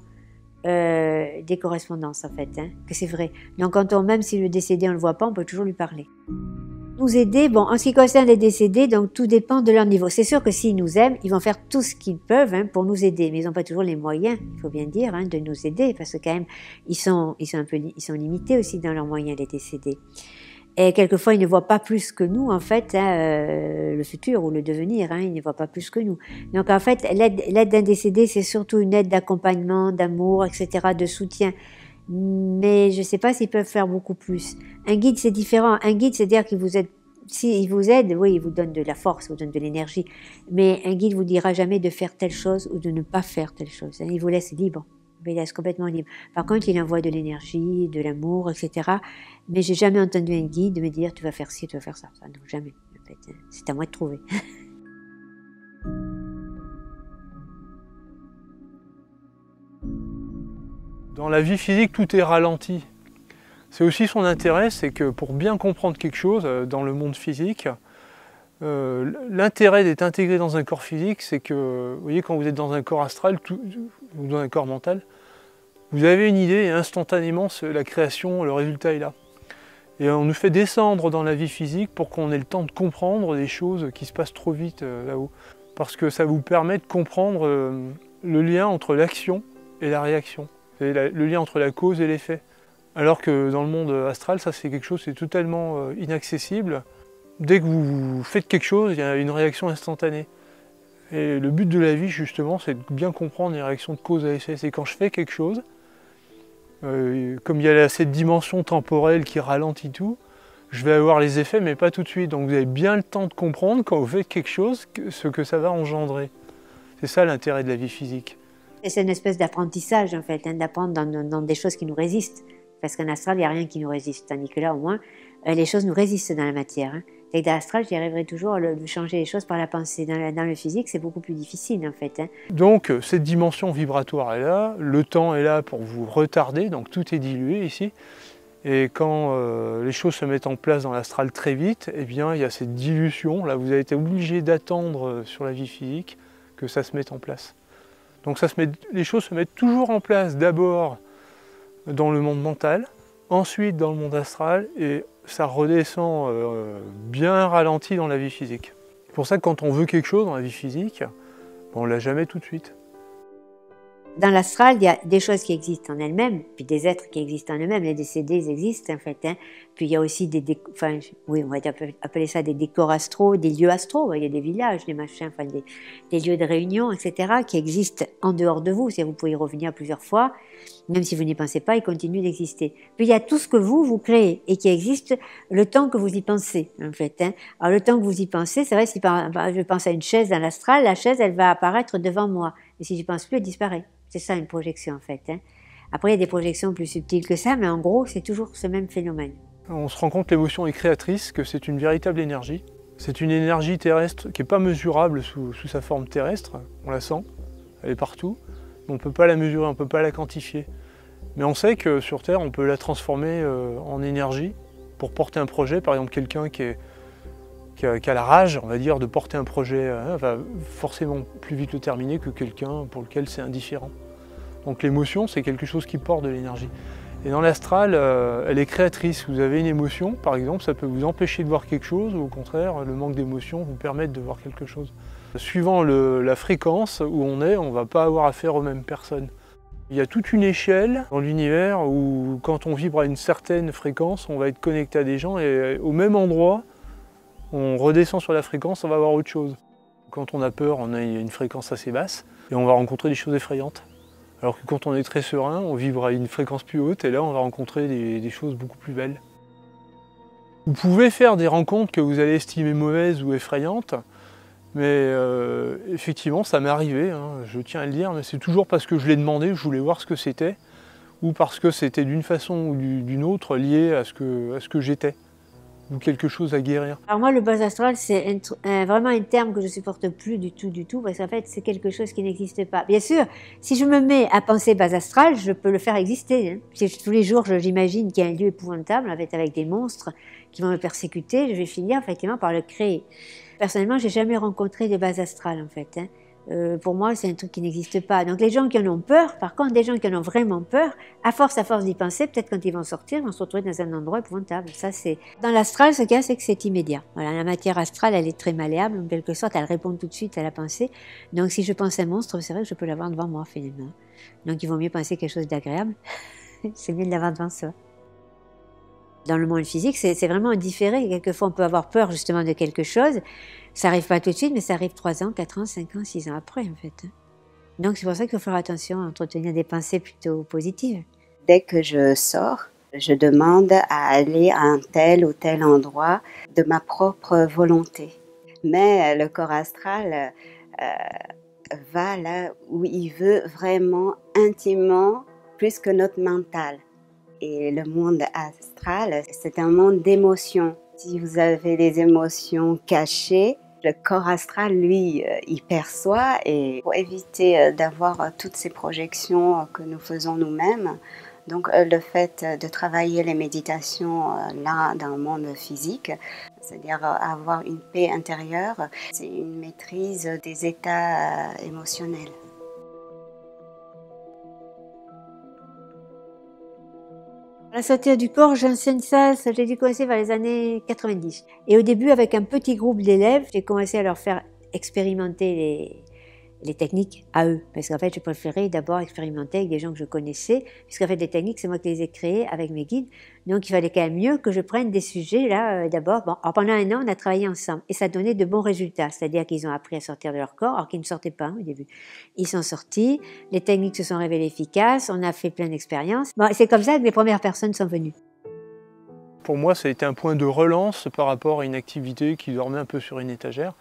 Speaker 2: des correspondances, en fait, hein, que c'est vrai. Donc même si le décédé, on ne le voit pas, on peut toujours lui parler. Nous aider, bon, en ce qui concerne les décédés, donc tout dépend de leur niveau. C'est sûr que s'ils nous aiment, ils vont faire tout ce qu'ils peuvent pour nous aider, mais ils n'ont pas toujours les moyens, il faut bien dire, de nous aider, parce que quand même, ils sont limités aussi dans leurs moyens, les décédés. Et quelquefois, ils ne voient pas plus que nous, en fait, le futur ou le devenir, ils ne voient pas plus que nous. Donc, en fait, l'aide d'un décédé, c'est surtout une aide d'accompagnement, d'amour, etc., de soutien. Mais je ne sais pas s'ils peuvent faire beaucoup plus. Un guide, c'est différent. Un guide, c'est-à-dire qu'il vous aide. S'il vous aide, oui, il vous donne de la force, il vous donne de l'énergie. Mais un guide vous dira jamais de faire telle chose ou de ne pas faire telle chose. Il vous laisse libre. Il laisse complètement libre. Par contre, il envoie de l'énergie, de l'amour, etc. Mais j'ai jamais entendu un guide me dire tu vas faire ci, tu vas faire ça. Ça, non, jamais. En fait, c'est à moi de trouver.
Speaker 3: Dans la vie physique, tout est ralenti. C'est aussi son intérêt, c'est que pour bien comprendre quelque chose dans le monde physique, l'intérêt d'être intégré dans un corps physique, c'est que, vous voyez, quand vous êtes dans un corps astral ou dans un corps mental, vous avez une idée et instantanément, la création, le résultat est là. Et on nous fait descendre dans la vie physique pour qu'on ait le temps de comprendre des choses qui se passent trop vite là-haut. Parce que ça vous permet de comprendre le lien entre l'action et la réaction. Le lien entre la cause et l'effet. Alors que dans le monde astral, ça c'est quelque chose, c'est totalement inaccessible. Dès que vous faites quelque chose, il y a une réaction instantanée. Et le but de la vie, justement, c'est de bien comprendre les réactions de cause à effet. C'est quand je fais quelque chose, comme il y a cette dimension temporelle qui ralentit tout, je vais avoir les effets, mais pas tout de suite. Donc vous avez bien le temps de comprendre, quand vous faites quelque chose, ce que ça va engendrer. C'est ça l'intérêt de la vie physique.
Speaker 2: C'est une espèce d'apprentissage, en fait, d'apprendre dans des choses qui nous résistent. Parce qu'en astral, il n'y a rien qui nous résiste. Tandis que là, au moins, les choses nous résistent dans la matière. Et dans l'astral, j'y arriverai toujours à changer les choses par la pensée. Dans le physique, c'est beaucoup plus difficile, en fait.
Speaker 3: Donc, cette dimension vibratoire est là. Le temps est là pour vous retarder. Donc, tout est dilué ici. Et quand les choses se mettent en place dans l'astral très vite, eh bien, il y a cette dilution. Là, vous avez été obligé d'attendre sur la vie physique que ça se mette en place. Donc les choses se mettent toujours en place d'abord dans le monde mental, ensuite dans le monde astral, et ça redescend bien ralenti dans la vie physique. C'est pour ça que quand on veut quelque chose dans la vie physique, on ne l'a jamais tout de suite.
Speaker 2: Dans l'astral, il y a des choses qui existent en elles-mêmes, puis des êtres qui existent en eux-mêmes. Les décédés, ils existent en fait. Puis il y a aussi on va appeler ça des décors astraux, des lieux astraux. Il y a des villages, des machins, des lieux de réunion, etc., qui existent en dehors de vous. Vous pouvez y revenir plusieurs fois, même si vous n'y pensez pas, ils continuent d'exister. Puis il y a tout ce que vous créez et qui existe le temps que vous y pensez, en fait. Alors le temps que vous y pensez, c'est vrai, si je pense à une chaise dans l'astral, la chaise, elle va apparaître devant moi. Et si j'y pense plus, elle disparaît. C'est ça une projection en fait. Après, il y a des projections plus subtiles que ça, mais en gros, c'est toujours ce même phénomène.
Speaker 3: On se rend compte, l'émotion est créatrice, que c'est une véritable énergie. C'est une énergie terrestre qui n'est pas mesurable sous sa forme terrestre. On la sent, elle est partout. On ne peut pas la mesurer, on ne peut pas la quantifier. Mais on sait que sur Terre, on peut la transformer en énergie pour porter un projet. Par exemple, quelqu'un qui a la rage, on va dire, de porter un projet, va forcément plus vite le terminer que quelqu'un pour lequel c'est indifférent. Donc l'émotion, c'est quelque chose qui porte de l'énergie. Et dans l'astral, elle est créatrice. Vous avez une émotion, par exemple, ça peut vous empêcher de voir quelque chose, ou au contraire, le manque d'émotion vous permet de voir quelque chose. Suivant la fréquence où on est, on ne va pas avoir affaire aux mêmes personnes. Il y a toute une échelle dans l'univers où quand on vibre à une certaine fréquence, on va être connecté à des gens et au même endroit, on redescend sur la fréquence, on va voir autre chose. Quand on a peur, on a une fréquence assez basse et on va rencontrer des choses effrayantes. Alors que quand on est très serein, on vibre à une fréquence plus haute et là on va rencontrer des choses beaucoup plus belles. Vous pouvez faire des rencontres que vous allez estimer mauvaises ou effrayantes, mais effectivement ça m'est arrivé, hein, je tiens à le dire, mais c'est toujours parce que je l'ai demandé, je voulais voir ce que c'était, ou parce que c'était d'une façon ou d'une autre lié à ce que j'étais, ou quelque chose à guérir.
Speaker 2: Alors moi, le bas astral, c'est vraiment un terme que je supporte plus du tout, parce qu'en fait, c'est quelque chose qui n'existe pas. Bien sûr, si je me mets à penser bas astral, je peux le faire exister. Hein. Si tous les jours, j'imagine qu'il y a un lieu épouvantable avec des monstres qui vont me persécuter, je vais finir effectivement par le créer. Personnellement, j'ai jamais rencontré de bas astral, en fait. Hein. Pour moi, c'est un truc qui n'existe pas. Donc les gens qui en ont peur, par contre, des gens qui en ont vraiment peur, à force d'y penser, peut-être quand ils vont sortir, ils vont se retrouver dans un endroit épouvantable. Ça, c'est dans l'astral, ce qu'il y a, c'est que c'est immédiat. Voilà, la matière astrale, elle est très malléable, en quelque sorte, elle répond tout de suite à la pensée. Donc si je pense à un monstre, c'est vrai que je peux l'avoir devant moi, finalement. Donc il vaut mieux penser quelque chose d'agréable. C'est mieux de l'avoir devant soi. Dans le monde physique, c'est vraiment différé. Quelquefois, on peut avoir peur justement de quelque chose. Ça n'arrive pas tout de suite, mais ça arrive 3 ans, 4 ans, 5 ans, 6 ans après, en fait. Donc, c'est pour ça qu'il faut faire attention à entretenir des pensées plutôt positives.
Speaker 4: Dès que je sors, je demande à aller à un tel ou tel endroit de ma propre volonté. Mais le corps astral va là où il veut vraiment intimement, plus que notre mental. Et le monde astral, c'est un monde d'émotions. Si vous avez des émotions cachées, le corps astral, lui, il perçoit. Et pour éviter d'avoir toutes ces projections que nous faisons nous-mêmes, donc le fait de travailler les méditations là, dans le monde physique, c'est-à-dire avoir une paix intérieure, c'est une maîtrise des états émotionnels.
Speaker 2: La sortir du corps, j'enseigne ça, j'ai dû commencer vers les années 90. Et au début, avec un petit groupe d'élèves, j'ai commencé à leur faire expérimenter les techniques à eux. Parce qu'en fait, je préférais d'abord expérimenter avec des gens que je connaissais, puisqu'en fait, les techniques, c'est moi qui les ai créées avec mes guides. Donc, il fallait quand même mieux que je prenne des sujets, là, d'abord. Bon, alors pendant 1 an, on a travaillé ensemble. Et ça donnait de bons résultats. C'est-à-dire qu'ils ont appris à sortir de leur corps, alors qu'ils ne sortaient pas au début. Ils sont sortis, les techniques se sont révélées efficaces, on a fait plein d'expériences. Bon, c'est comme ça que les premières personnes sont venues.
Speaker 3: Pour moi, ça a été un point de relance par rapport à une activité qui dormait un peu sur une étagère,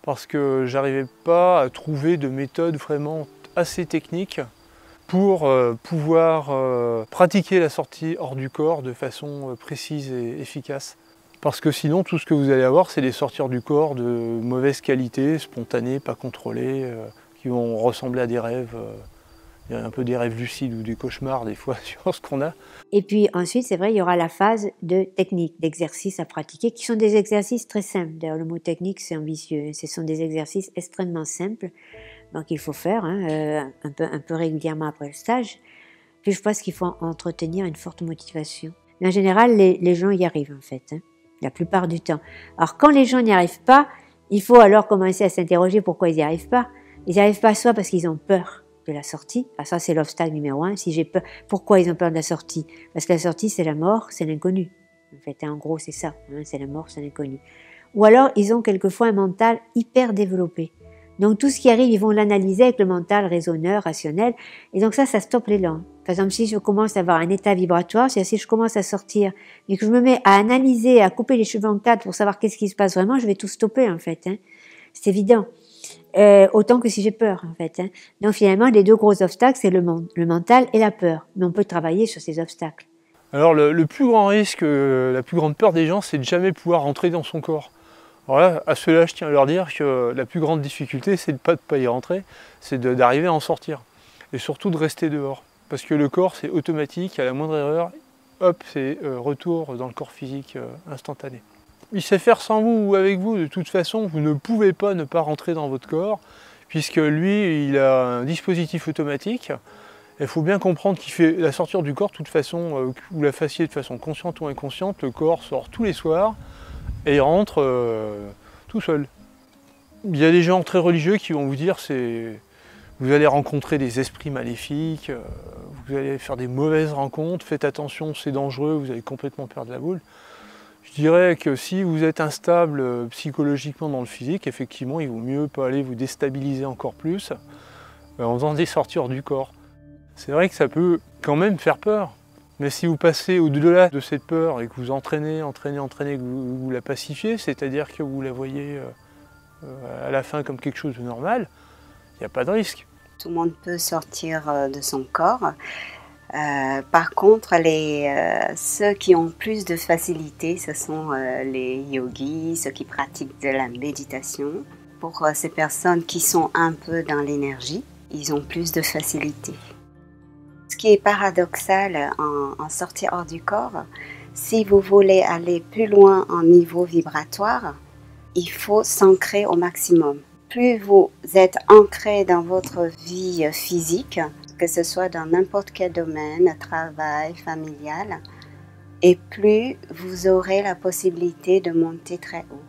Speaker 3: parce que j'arrivais pas à trouver de méthode vraiment assez technique pour pouvoir pratiquer la sortie hors du corps de façon précise et efficace. Parce que sinon, tout ce que vous allez avoir, c'est des sorties du corps de mauvaise qualité, spontanées, pas contrôlées, qui vont ressembler à des rêves. Il y a un peu des rêves lucides ou des cauchemars des fois sur ce qu'on a.
Speaker 2: Et puis ensuite, c'est vrai, il y aura la phase de technique, d'exercices à pratiquer, qui sont des exercices très simples. D'ailleurs, le mot technique, c'est ambitieux. Ce sont des exercices extrêmement simples, donc il faut faire un peu régulièrement après le stage. Puis je pense qu'il faut entretenir une forte motivation. Mais en général, les gens y arrivent en fait, hein, la plupart du temps. Alors quand les gens n'y arrivent pas, il faut alors commencer à s'interroger pourquoi ils n'y arrivent pas. Ils n'y arrivent pas soit parce qu'ils ont peur de la sortie. Ah, ça, c'est l'obstacle numéro 1. Si j'ai peur, pourquoi ils ont peur de la sortie? Parce que la sortie, c'est la mort, c'est l'inconnu. En fait, en gros, c'est ça. Hein, c'est la mort, c'est l'inconnu. Ou alors, ils ont quelquefois un mental hyper développé. Donc, tout ce qui arrive, ils vont l'analyser avec le mental raisonneur, rationnel. Et donc, ça stoppe l'élan. Par exemple, si je commence à avoir un état vibratoire, c'est-à-dire si je commence à sortir, et que je me mets à analyser, à couper les cheveux en quatre pour savoir qu'est-ce qui se passe vraiment, je vais tout stopper, en fait. Hein. C'est évident. Autant que si j'ai peur, en fait. Hein. Donc finalement, les deux gros obstacles, c'est le mental et la peur. Mais on peut travailler sur ces obstacles.
Speaker 3: Alors le plus grand risque, la plus grande peur des gens, c'est de jamais pouvoir rentrer dans son corps. Alors là, à ceux-là, je tiens à leur dire que la plus grande difficulté, c'est de ne pas y rentrer, c'est d'arriver à en sortir. Et surtout de rester dehors. Parce que le corps, c'est automatique, à la moindre erreur, hop, c'est retour dans le corps physique instantané. Il sait faire sans vous ou avec vous, de toute façon, vous ne pouvez pas ne pas rentrer dans votre corps, puisque lui, il a un dispositif automatique. Il faut bien comprendre qu'il fait la sortie du corps, de toute façon, vous la fassiez de façon consciente ou inconsciente, le corps sort tous les soirs et il rentre tout seul. Il y a des gens très religieux qui vont vous dire vous allez rencontrer des esprits maléfiques, vous allez faire des mauvaises rencontres, faites attention, c'est dangereux, vous allez complètement perdre la boule. Je dirais que si vous êtes instable psychologiquement dans le physique, effectivement, il vaut mieux pas aller vous déstabiliser encore plus en faisant des sorties hors du corps. C'est vrai que ça peut quand même faire peur, mais si vous passez au-delà de cette peur et que vous entraînez, que vous la pacifiez, c'est-à-dire que vous la voyez à la fin comme quelque chose de normal, il n'y a pas de risque.
Speaker 4: Tout le monde peut sortir de son corps. Par contre, ceux qui ont plus de facilité, ce sont les yogis, ceux qui pratiquent de la méditation. Pour ces personnes qui sont un peu dans l'énergie, ils ont plus de facilité. Ce qui est paradoxal en sortie hors du corps, si vous voulez aller plus loin en niveau vibratoire, il faut s'ancrer au maximum. Plus vous êtes ancré dans votre vie physique, que ce soit dans n'importe quel domaine, travail, familial, et plus vous aurez la possibilité de monter très haut.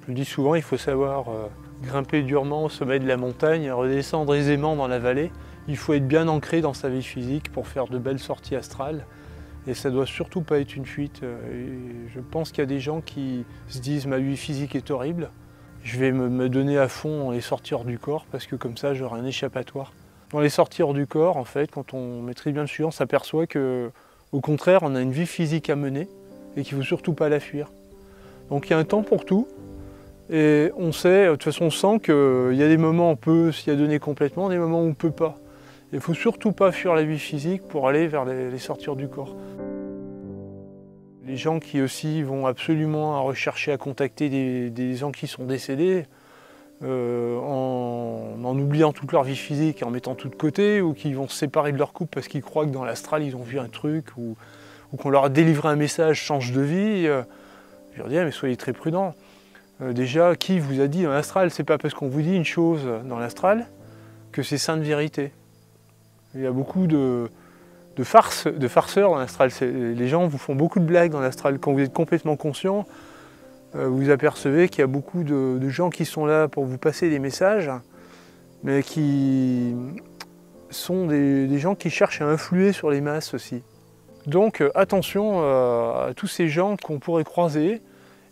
Speaker 3: Je le dis souvent, il faut savoir grimper durement au sommet de la montagne et redescendre aisément dans la vallée. Il faut être bien ancré dans sa vie physique pour faire de belles sorties astrales. Et ça ne doit surtout pas être une fuite. Et je pense qu'il y a des gens qui se disent « ma vie physique est horrible, je vais me donner à fond dans les sorties hors du corps parce que comme ça j'aurai un échappatoire ». Dans les sorties hors du corps, en fait, quand on maîtrise bien le sujet, on s'aperçoit qu'au contraire, on a une vie physique à mener et qu'il ne faut surtout pas la fuir. Donc il y a un temps pour tout. Et on sait, de toute façon on sent qu'il y a des moments où on peut s'y adonner complètement, des moments où on ne peut pas. Il ne faut surtout pas fuir la vie physique pour aller vers les sorties hors du corps. Les gens qui aussi vont absolument rechercher à contacter des gens qui sont décédés, en oubliant toute leur vie physique et en mettant tout de côté, ou qui vont se séparer de leur couple parce qu'ils croient que dans l'astral ils ont vu un truc, ou qu'on leur a délivré un message « change de vie », je leur dis mais soyez très prudents. Déjà, qui vous a dit dans l'astral? C'est pas parce qu'on vous dit une chose dans l'astral que c'est sainte vérité. Il y a beaucoup de farceurs dans l'astral. Les gens vous font beaucoup de blagues dans l'astral. Quand vous êtes complètement conscient, vous apercevez qu'il y a beaucoup de gens qui sont là pour vous passer des messages, mais qui sont des gens qui cherchent à influer sur les masses aussi. Donc attention à tous ces gens qu'on pourrait croiser,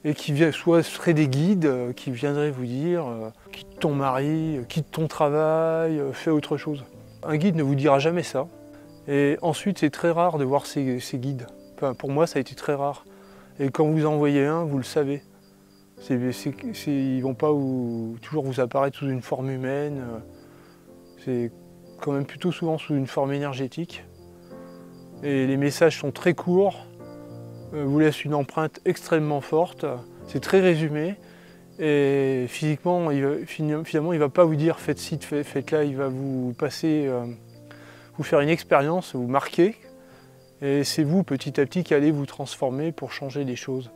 Speaker 3: et qui seraient des guides qui viendraient vous dire quitte ton mari, quitte ton travail, fais autre chose. Un guide ne vous dira jamais ça. Et ensuite, c'est très rare de voir ces guides. Enfin, pour moi, ça a été très rare. Et quand vous en voyez un, vous le savez. Ils ne vont pas toujours vous apparaître sous une forme humaine. C'est quand même plutôt souvent sous une forme énergétique. Et les messages sont très courts. Vous laisse une empreinte extrêmement forte, c'est très résumé, et physiquement, finalement, il ne va pas vous dire faites ci, faites là, il va vous vous faire une expérience, vous marquer, et c'est vous petit à petit qui allez vous transformer pour changer les choses.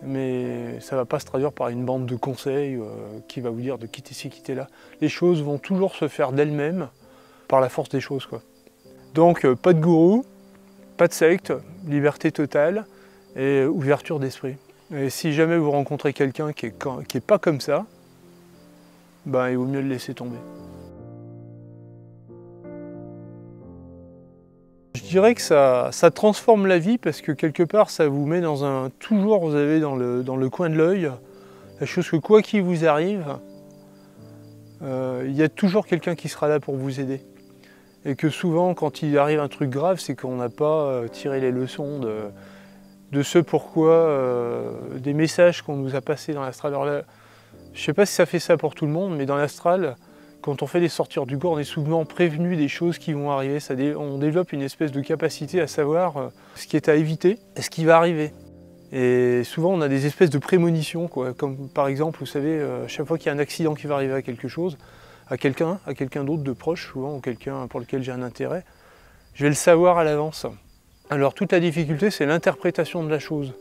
Speaker 3: Mais ça ne va pas se traduire par une bande de conseils qui va vous dire de quitter ci, quitter là. Les choses vont toujours se faire d'elles-mêmes par la force des choses, quoi. Donc pas de gourou, pas de secte, liberté totale et ouverture d'esprit. Et si jamais vous rencontrez quelqu'un qui est pas comme ça, ben, il vaut mieux le laisser tomber. Je dirais que ça transforme la vie parce que quelque part ça vous met dans un... Toujours vous avez dans le coin de l'œil la chose que quoi qu'il vous arrive, il y a toujours quelqu'un qui sera là pour vous aider. Et que souvent, quand il arrive un truc grave, c'est qu'on n'a pas tiré les leçons de ce pourquoi, des messages qu'on nous a passés dans l'astral. Alors là, je ne sais pas si ça fait ça pour tout le monde, mais dans l'astral, quand on fait des sorties hors du corps, on est souvent prévenu des choses qui vont arriver. On développe une espèce de capacité à savoir ce qui est à éviter et ce qui va arriver. Et souvent, on a des espèces de prémonitions, quoi. Comme par exemple, vous savez, chaque fois qu'il y a un accident qui va arriver à quelque chose, à quelqu'un d'autre de proche, souvent, ou quelqu'un pour lequel j'ai un intérêt, je vais le savoir à l'avance. Alors toute la difficulté, c'est l'interprétation de la chose.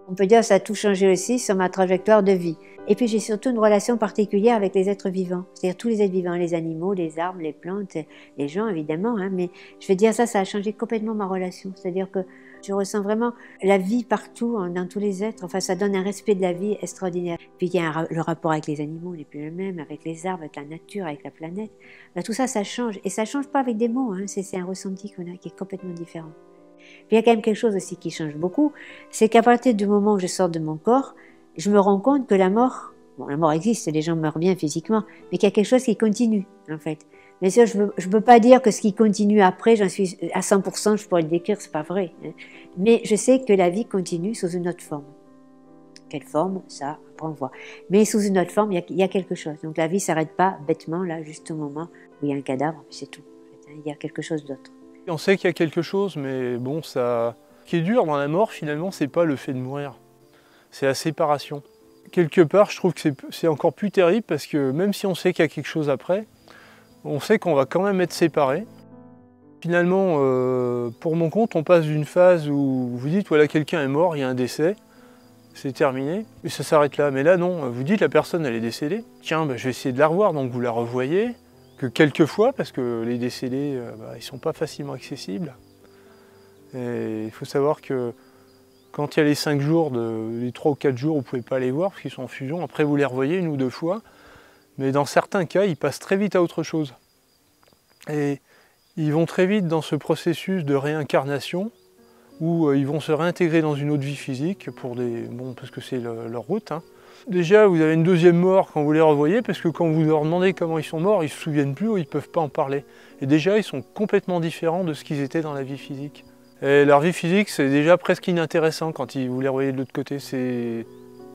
Speaker 2: On peut dire que ça a tout changé aussi sur ma trajectoire de vie. Et puis j'ai surtout une relation particulière avec les êtres vivants, c'est-à-dire tous les êtres vivants, les animaux, les arbres, les plantes, les gens évidemment, hein, mais je veux dire ça a changé complètement ma relation, c'est-à-dire que je ressens vraiment la vie partout, dans tous les êtres, enfin ça donne un respect de la vie extraordinaire. Puis il y a le rapport avec les animaux n'est plus le même, avec les arbres, avec la nature, avec la planète. Ben, tout ça, ça change, et ça change pas avec des mots, hein, c'est un ressenti qu'on a qui est complètement différent. Puis il y a quand même quelque chose aussi qui change beaucoup, c'est qu'à partir du moment où je sors de mon corps, je me rends compte que la mort existe, les gens meurent bien physiquement, mais qu'il y a quelque chose qui continue, en fait. Bien sûr, je ne peux pas dire que ce qui continue après, j'en suis à 100%, je pourrais le décrire, c'est pas vrai. Hein. Mais je sais que la vie continue sous une autre forme. Quelle forme? Ça, après on voit. Mais sous une autre forme, il y a quelque chose. Donc la vie ne s'arrête pas bêtement, là, juste au moment où il y a un cadavre, c'est tout. Il y a quelque chose d'autre.
Speaker 3: On sait qu'il y a quelque chose, mais bon, ça... Ce qui est dur dans la mort, finalement, c'est pas le fait de mourir. C'est la séparation. Quelque part, je trouve que c'est encore plus terrible parce que même si on sait qu'il y a quelque chose après, on sait qu'on va quand même être séparés. Finalement, pour mon compte, on passe d'une phase où vous dites voilà, quelqu'un est mort, il y a un décès, c'est terminé, et ça s'arrête là. Mais là, non, vous dites la personne elle est décédée, tiens, je vais essayer de la revoir, donc vous la revoyez, que quelques fois, parce que les décédés, ils ne sont pas facilement accessibles. Et il faut savoir que quand il y a les 5 jours, les 3 ou 4 jours, vous ne pouvez pas les voir parce qu'ils sont en fusion. Après, vous les revoyez 1 ou 2 fois. Mais dans certains cas, ils passent très vite à autre chose. Et ils vont très vite dans ce processus de réincarnation où ils vont se réintégrer dans une autre vie physique parce que c'est leur route. Hein. Déjà, vous avez une deuxième mort quand vous les revoyez parce que quand vous leur demandez comment ils sont morts, ils ne se souviennent plus ou ils ne peuvent pas en parler. Et déjà, ils sont complètement différents de ce qu'ils étaient dans la vie physique. Et leur vie physique, c'est déjà presque inintéressant quand vous les revoyez de l'autre côté. C'est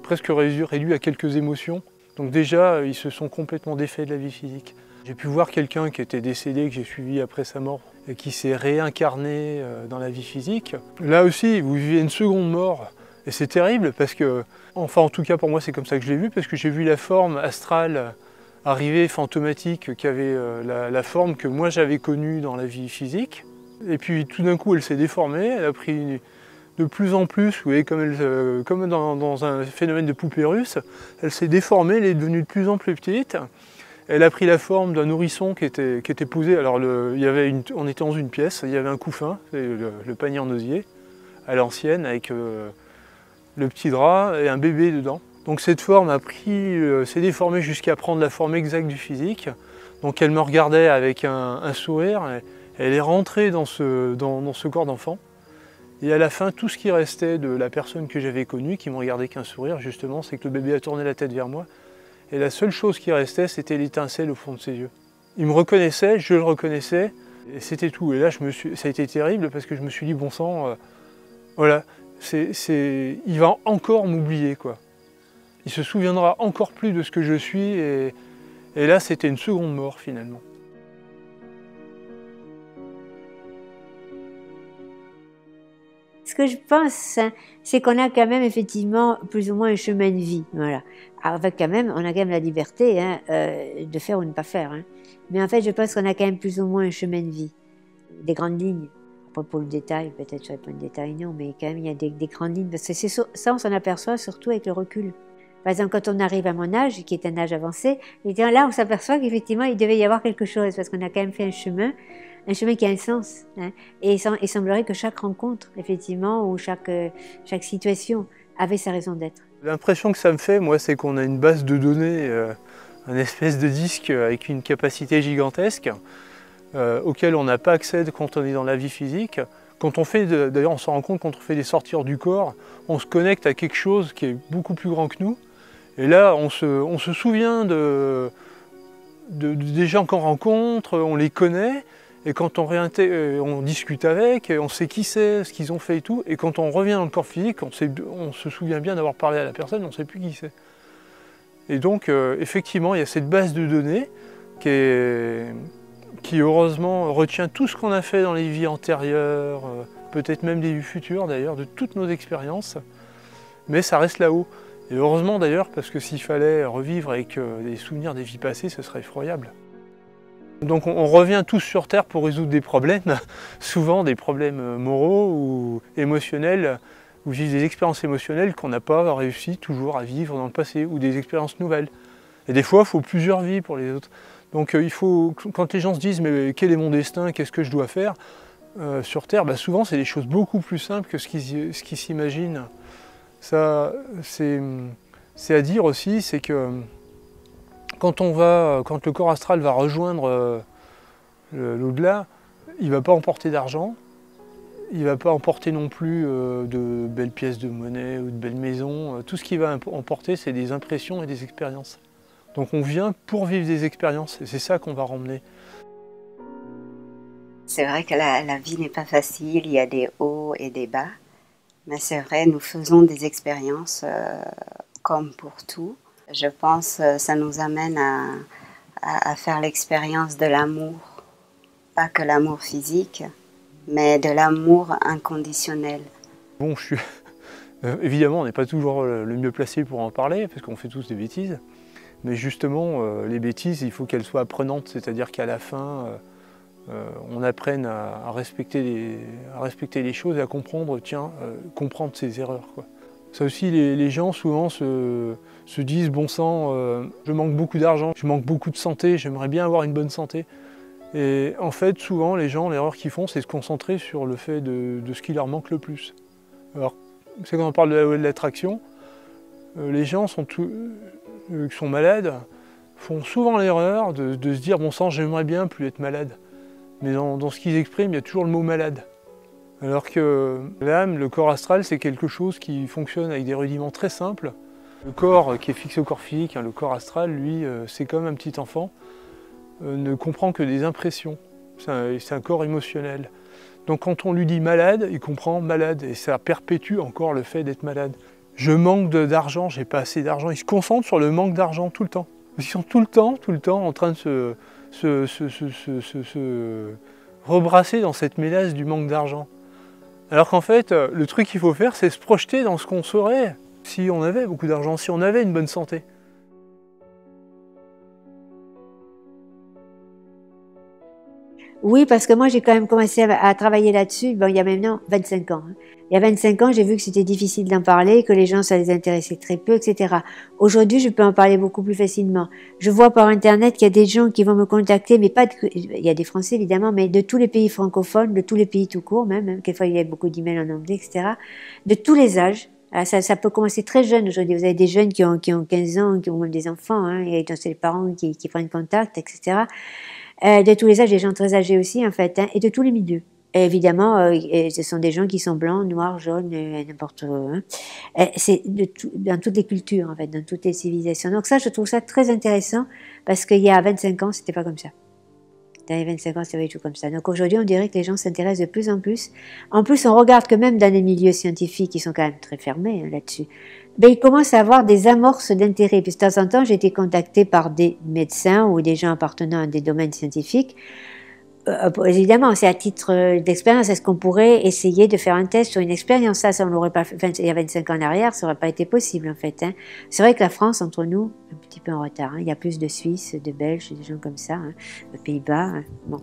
Speaker 3: presque réduit à quelques émotions. Donc déjà, ils se sont complètement défaits de la vie physique. J'ai pu voir quelqu'un qui était décédé, que j'ai suivi après sa mort, et qui s'est réincarné dans la vie physique. Là aussi, vous vivez une seconde mort. Et c'est terrible parce que, enfin en tout cas pour moi c'est comme ça que je l'ai vu, parce que j'ai vu la forme astrale arriver, fantomatique, qui avait la forme que moi j'avais connue dans la vie physique. Et puis tout d'un coup elle s'est déformée, elle a pris de plus en plus, vous voyez, comme dans un phénomène de poupée russe, elle s'est déformée, elle est devenue de plus en plus petite. Elle a pris la forme d'un nourrisson qui était posé, alors on était dans une pièce, il y avait un couffin, le panier en osier, à l'ancienne, avec le petit drap et un bébé dedans. Donc cette forme s'est déformée jusqu'à prendre la forme exacte du physique. Donc elle me regardait avec un sourire, elle est rentrée dans ce corps d'enfant. Et à la fin, tout ce qui restait de la personne que j'avais connue, qui me regardait qu'un sourire, justement, c'est que le bébé a tourné la tête vers moi. Et la seule chose qui restait, c'était l'étincelle au fond de ses yeux. Il me reconnaissait, je le reconnaissais, et c'était tout. Et là, ça a été terrible parce que je me suis dit, bon sang, voilà, il va encore m'oublier, quoi. Il se souviendra encore plus de ce que je suis, et là, c'était une seconde mort, finalement.
Speaker 2: Ce que je pense, hein, c'est qu'on a quand même effectivement plus ou moins un chemin de vie, voilà. Avec on a quand même la liberté hein, de faire ou ne pas faire. Hein. Mais en fait, je pense qu'on a quand même plus ou moins un chemin de vie, des grandes lignes. Après, pour le détail, peut-être sur le point de détail, non, mais quand même, il y a des grandes lignes. Parce que ça, on s'en aperçoit surtout avec le recul. Par exemple, quand on arrive à mon âge, qui est un âge avancé, là, on s'aperçoit qu'effectivement, il devait y avoir quelque chose, parce qu'on a quand même fait un chemin qui a un sens. Hein. Et il semblerait que chaque rencontre, effectivement, ou chaque situation avait sa raison d'être.
Speaker 3: L'impression que ça me fait, moi, c'est qu'on a une base de données, un espèce de disque avec une capacité gigantesque, auquel on n'a pas accès quand on est dans la vie physique. Quand on fait, d'ailleurs, on s'en rend compte quand on fait des sorties hors du corps, on se connecte à quelque chose qui est beaucoup plus grand que nous. Et là, on se souvient des gens qu'on rencontre, on les connaît. Et quand on discute avec, on sait qui c'est, ce qu'ils ont fait et tout. Et quand on revient dans le corps physique, on se souvient bien d'avoir parlé à la personne, on ne sait plus qui c'est. Et donc, effectivement, il y a cette base de données qui heureusement retient tout ce qu'on a fait dans les vies antérieures, peut-être même des vies futures d'ailleurs, de toutes nos expériences. Mais ça reste là-haut. Et heureusement d'ailleurs, parce que s'il fallait revivre avec des souvenirs des vies passées, ce serait effroyable. Donc on revient tous sur Terre pour résoudre des problèmes, souvent des problèmes moraux ou émotionnels, ou vivre des expériences émotionnelles qu'on n'a pas réussi toujours à vivre dans le passé, ou des expériences nouvelles. Et des fois, il faut plusieurs vies pour les autres. Donc il faut, quand les gens se disent « mais quel est mon destin, qu'est-ce que je dois faire ?» sur Terre, bah, souvent c'est des choses beaucoup plus simples que ce qu'ils s'imaginent. Ça, c'est à dire aussi, c'est que quand le corps astral va rejoindre l'au-delà, il ne va pas emporter d'argent, il ne va pas emporter non plus de belles pièces de monnaie ou de belles maisons. Tout ce qu'il va emporter, c'est des impressions et des expériences. Donc on vient pour vivre des expériences, et c'est ça qu'on va ramener.
Speaker 4: C'est vrai que la vie n'est pas facile, il y a des hauts et des bas, mais c'est vrai, nous faisons des expériences comme pour tout. Je pense que ça nous amène à faire l'expérience de l'amour, pas que l'amour physique, mais de l'amour inconditionnel.
Speaker 3: Bon, évidemment, on n'est pas toujours le mieux placé pour en parler, parce qu'on fait tous des bêtises. Mais justement, les bêtises, il faut qu'elles soient apprenantes, c'est-à-dire qu'à la fin, on apprenne à respecter les choses et à comprendre, comprendre ses erreurs, quoi. Ça aussi, les gens souvent se disent, bon sang, je manque beaucoup d'argent, je manque beaucoup de santé, j'aimerais bien avoir une bonne santé. Et en fait, souvent, les gens, l'erreur qu'ils font, c'est se concentrer sur le fait de ce qui leur manque le plus. Alors, c'est quand on parle de la loi de l'attraction, les gens qui sont malades font souvent l'erreur de se dire, bon sang, j'aimerais bien plus être malade. Mais dans ce qu'ils expriment, il y a toujours le mot malade. Alors que l'âme, le corps astral, c'est quelque chose qui fonctionne avec des rudiments très simples. Le corps qui est fixé au corps physique, le corps astral, lui, c'est comme un petit enfant, ne comprend que des impressions. C'est un corps émotionnel. Donc quand on lui dit malade, il comprend malade, et ça perpétue encore le fait d'être malade. Je manque d'argent, j'ai pas assez d'argent. Ils se concentrent sur le manque d'argent tout le temps. Ils sont tout le temps en train de se rebrasser dans cette mélasse du manque d'argent. Alors qu'en fait, le truc qu'il faut faire, c'est se projeter dans ce qu'on serait si on avait beaucoup d'argent, si on avait une bonne santé.
Speaker 2: Oui, parce que moi, j'ai quand même commencé à travailler là-dessus, bon, il y a maintenant 25 ans. Hein. Il y a 25 ans, j'ai vu que c'était difficile d'en parler, que les gens, ça les intéressait très peu, etc. Aujourd'hui, je peux en parler beaucoup plus facilement. Je vois par Internet qu'il y a des gens qui vont me contacter, mais pas il y a des Français, évidemment, mais de tous les pays francophones, de tous les pays tout court, même, quelquefois, il y a beaucoup d'emails en anglais, etc. De tous les âges. Alors, ça peut commencer très jeune aujourd'hui. Vous avez des jeunes qui ont 15 ans, qui ont même des enfants, hein, et donc c'est les parents qui prennent contact, etc. De tous les âges, des gens très âgés aussi, en fait, hein, et de tous les milieux. Et évidemment, ce sont des gens qui sont blancs, noirs, jaunes, n'importe où. Hein. C'est dans toutes les cultures, en fait, dans toutes les civilisations. Donc ça, je trouve ça très intéressant, parce qu'il y a 25 ans, c'était pas comme ça. Dans les 25 ans, c'était pas du tout comme ça. Donc aujourd'hui, on dirait que les gens s'intéressent de plus en plus. En plus, on regarde que même dans les milieux scientifiques, ils sont quand même très fermés, hein, là-dessus. Ben, ils commencent à avoir des amorces d'intérêt. Puis de temps en temps, j'ai été contactée par des médecins ou des gens appartenant à des domaines scientifiques. Évidemment, c'est à titre d'expérience. Est-ce qu'on pourrait essayer de faire un test sur une expérience? Ça on l'aurait pas fait. Enfin, il y a 25 ans en arrière, ça n'aurait pas été possible, en fait. Hein. C'est vrai que la France, entre nous, un petit peu en retard. Hein. Il y a plus de Suisses, de Belges, des gens comme ça, hein. Les Pays-Bas. Hein. Bon.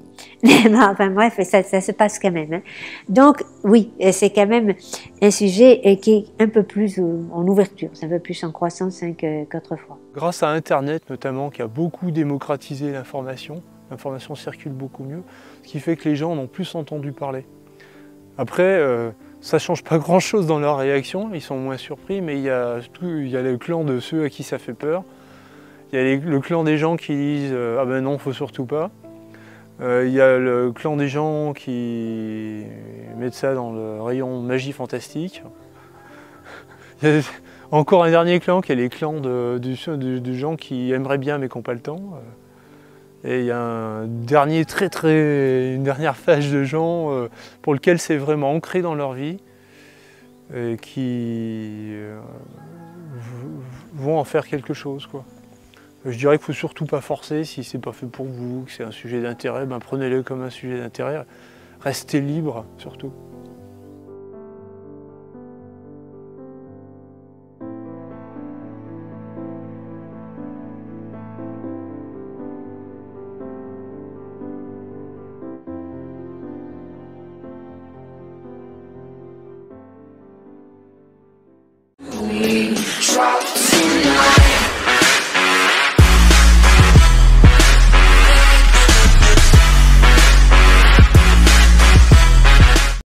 Speaker 2: Enfin bref, ça se passe quand même. Hein. Donc, oui, c'est quand même un sujet qui est un peu plus en ouverture, c'est un peu plus en croissance qu'autrefois.
Speaker 3: Grâce à Internet, notamment, qui a beaucoup démocratisé l'information circule beaucoup mieux, ce qui fait que les gens en ont plus entendu parler. Après, ça ne change pas grand-chose dans leur réaction, ils sont moins surpris, mais il y a le clan de ceux à qui ça fait peur. Il y a le clan des gens qui disent « Ah ben non, faut surtout pas ». Il y a le clan des gens qui mettent ça dans le rayon magie fantastique. Il y a encore un dernier clan qui est les clans de gens qui aimeraient bien mais qui n'ont pas le temps. Et il y a une dernière phase de gens pour lequel c'est vraiment ancré dans leur vie et qui vont en faire quelque chose, quoi. Je dirais qu'il ne faut surtout pas forcer si ce n'est pas fait pour vous, que c'est un sujet d'intérêt, ben prenez-le comme un sujet d'intérêt. Restez libre, surtout.
Speaker 1: drop tonight.